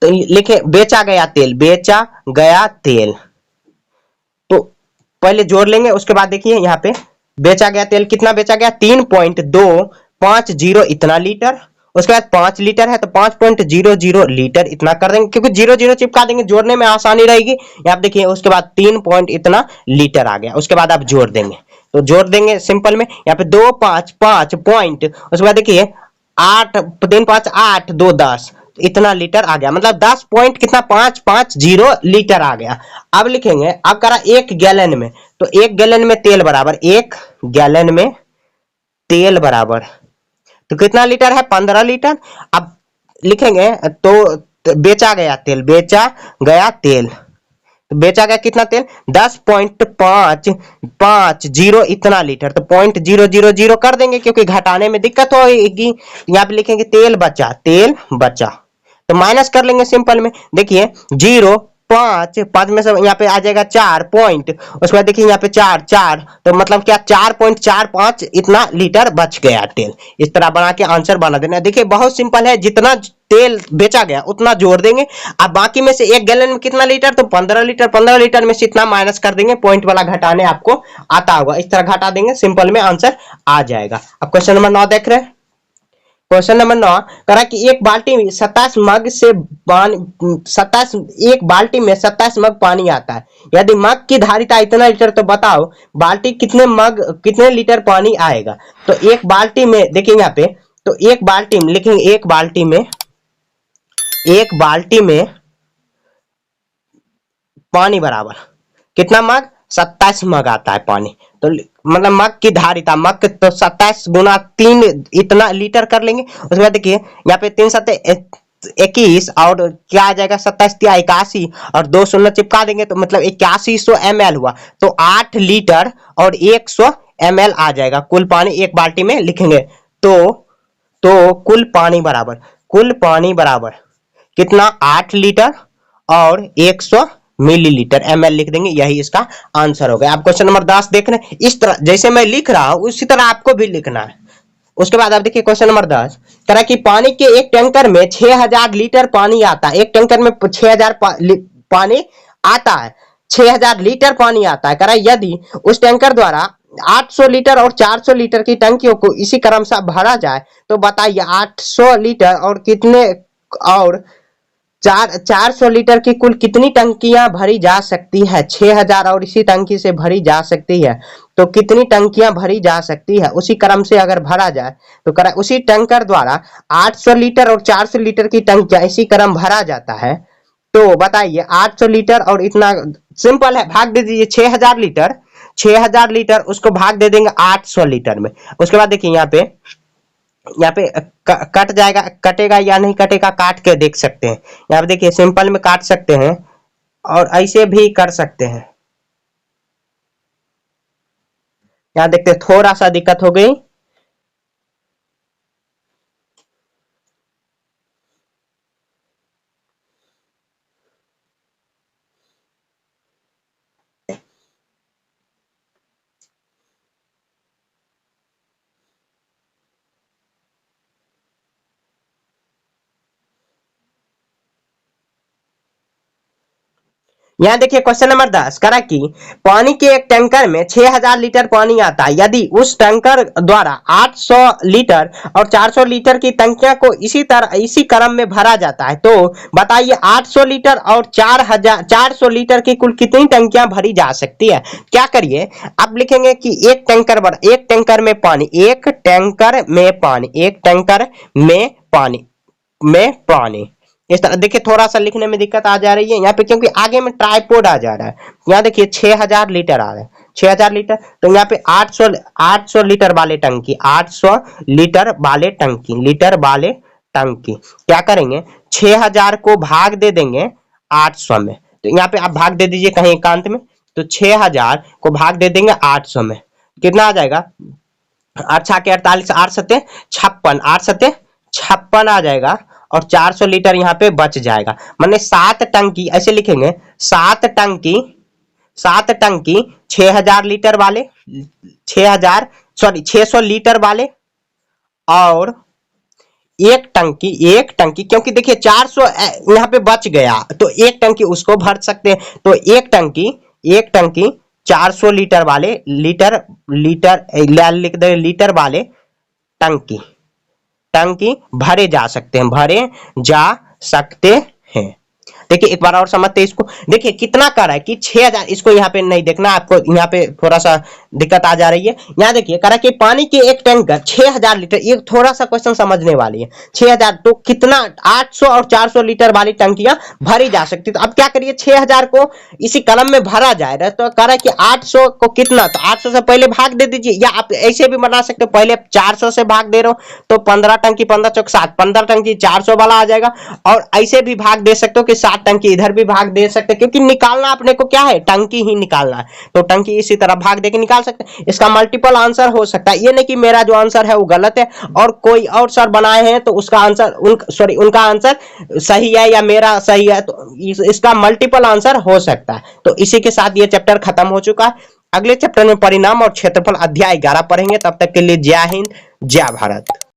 Speaker 1: तो लिखे बेचा गया तेल, तो पहले जोड़ लेंगे। उसके बाद देखिए यहाँ पे बेचा गया तेल कितना बेचा गया 3.250 इतना लीटर। उसके बाद 5 लीटर है, तो 5.00 लीटर इतना कर देंगे, क्योंकि 00 चिपका देंगे, जोड़ने में आसानी रहेगी। यहाँ देखिए उसके बाद 3 पॉइंट इतना लीटर आ गया। उसके बाद आप जोड़ देंगे, तो जोड़ देंगे सिंपल में। यहाँ पे 2 5 5 पॉइंट, उसके बाद देखिए 8 3 5 8 2 10 इतना लीटर आ गया, मतलब 10 पॉइंट कितना 550 लीटर आ गया। अब लिखेंगे, अब करा 1 गैलन में, तो 1 गैलन में तेल बराबर 1 गैलन में तेल बराबर, तो कितना लीटर है 15 लीटर। अब लिखेंगे तो बेचा गया तेल, तो बेचा गया कितना तेल 10.550 इतना लीटर, तो 0.000 कर देंगे, क्योंकि घटाने में दिक्कत होगी। यहाँ पे लिखेंगे तेल बचा, तो माइनस कर लेंगे सिंपल में। देखिए 0.5 में से यहाँ पे आ जाएगा 4 पॉइंट, उसके बाद देखिए यहाँ पे 4 तो मतलब क्या 4.45 इतना लीटर बच गया तेल। इस तरह बना के आंसर बना देना। देखिए बहुत सिंपल है, जितना तेल बेचा गया उतना जोड़ देंगे। अब बाकी में से 1 गैलन में कितना लीटर, तो 15 लीटर, 15 लीटर में से इतना माइनस कर देंगे, पॉइंट वाला घटाने आपको आता होगा, इस तरह घटा देंगे, सिंपल में आंसर आ जाएगा। अब क्वेश्चन नंबर 9 देख रहे हैं। क्वेश्चन नंबर 9 करा कि एक बाल्टी में 27 मग से पानी 27 एक बाल्टी में 27 मग पानी आता है। यदि मग की धारिता इतना लीटर, तो बताओ बाल्टी कितने लीटर पानी आएगा। तो एक बाल्टी में देखिए यहाँ पे, तो एक बाल्टी में लिखेंगे, एक बाल्टी में पानी बराबर कितना मग, 27 मग आता है पानी। तो मतलब मग की धारिता, मग तो 27 गुना 3 इतना लीटर कर लेंगे। उसके बाद देखिए यहाँ पे 3 सत्ते 21 और क्या आ जाएगा, 27 तिया 81 और 2 शून्य चिपका देंगे, तो मतलब 8100 ml हुआ। तो 8 लीटर और 100 ml आ जाएगा कुल पानी एक बाल्टी में लिखेंगे। तो कुल पानी बराबर कितना, 8 लीटर और 100 मिलीलीटर ml लिख देंगे, यही इसका आंसर हो गया। आप क्वेश्चन नंबर 10 देख रहे हैं, इस तरह जैसे मैं लिख रहा हूं उसी तरह आपको भी लिखना है। उसके बाद आप देखिए क्वेश्चन नंबर 10 तरह की पानी के एक टैंकर में 6000 लीटर पानी आता है। एक टैंकर में 6000 पानी आता है, 6000 लीटर पानी आता है। कह रहा है यदि उस टैंकर द्वारा 800 लीटर और 400 लीटर की टंकियों को इसी क्रम से भरा जाए, तो बताइए 800 लीटर और कितने और 400 लीटर की कुल कितनी टंकियां भरी जा सकती है। 6000 और इसी टंकी से भरी जा सकती है, तो कितनी टंकियां भरी जा सकती है उसी क्रम से अगर भरा जाए, तो करा उसी टैंकर द्वारा 800 लीटर और 400 लीटर की टंकियां इसी क्रम भरा जाता है। तो बताइए 800 लीटर और इतना, सिंपल है, भाग दे दीजिए 6000 लीटर उसको भाग दे देंगे 800 लीटर में। उसके बाद देखिए यहाँ पे कट जाएगा, कटेगा या नहीं कटेगा काट के देख सकते हैं। यहाँ पे देखिए सिंपल में काट सकते हैं और ऐसे भी कर सकते हैं। यहाँ देखते हैं थोड़ा सा दिक्कत हो गई। यहाँ देखिए क्वेश्चन नंबर 10 करा कि पानी के एक टैंकर में 6000 लीटर पानी आता है। यदि उस टैंकर द्वारा 800 लीटर और 400 लीटर की टंकियां को इसी क्रम में भरा जाता है, तो बताइए 800 लीटर और 400 लीटर की कुल कितनी टंकियां भरी जा सकती है। क्या करिए, अब लिखेंगे कि एक टैंकर में पानी इस तरह। देखिए थोड़ा सा लिखने में दिक्कत आ जा रही है यहाँ पे, क्योंकि आगे में ट्राइपोड आ जा रहा है। यहाँ देखिए 6000 लीटर आ रहा है, 6000 लीटर, तो यहाँ पे 800 लीटर वाले टंकी, 800 लीटर वाले टंकी क्या करेंगे, 6000 को भाग दे देंगे 800 में। तो यहाँ पे आप भाग दे दीजिए कहीं एकांत में, तो 6000 को भाग दे देंगे 800 में, कितना आ जाएगा, 8 के 48, 8 सत्ते 56, 8 सत्ते 56 आ जाएगा और 400 लीटर यहाँ पे बच जाएगा। माने 7 टंकी ऐसे लिखेंगे, 7 टंकी 6000 लीटर वाले, 600 लीटर वाले, और एक टंकी क्योंकि देखिए 400 यहाँ पे बच गया, तो एक टंकी उसको भर सकते हैं। तो एक टंकी 400 लीटर वाले लिख दे लीटर वाले टंकी भरे जा सकते हैं। देखिए एक बार और समझते हैं इसको। देखिए कितना कर रहा है कि 6000, इसको यहाँ पे नहीं देखना आपको, यहाँ पे थोड़ा सा दिक्कत आ जा रही है। यहाँ देखिए कर रहा है कि पानी के एक टैंकर 6000 लीटर, ये थोड़ा सा क्वेश्चन समझने वाली है। 6000 तो कितना, 800 और 400 लीटर वाली टंकियां भरी जा सकती। तो अब क्या करिए, 6000 को इसी कलम में भरा जाए, तो कह रहा है कि 800 को कितना, तो 800 से पहले भाग दे दीजिए, या आप ऐसे भी बना सकते हो, पहले 400 से भाग दे रहे हो तो 15 टंकी 15 चौक 7, 15 टंकी 400 वाला आ जाएगा। और ऐसे भी भाग दे सकते हो कि 7 साथ टंकी इधर भी भाग दे सकते हैं, क्योंकि निकालना अपने को क्या है, टंकी ही निकालना है, तो टंकी इसी तरह भाग दे के निकाल सकते हैं। इसका मल्टीपल आंसर हो सकता है, ये नहीं कि मेरा जो आंसर है वो गलत है और कोई और सर बनाए हैं तो उसका आंसर उनका आंसर सही है या मेरा सही है, तो इसका मल्टीपल आंसर हो सकता है। तो इसी के साथ ये चैप्टर खत्म हो चुका है। अगले चैप्टर में परिणाम और क्षेत्रफल अध्याय 11 पढ़ेंगे। तब तक के लिए जय हिंद, जय भारत।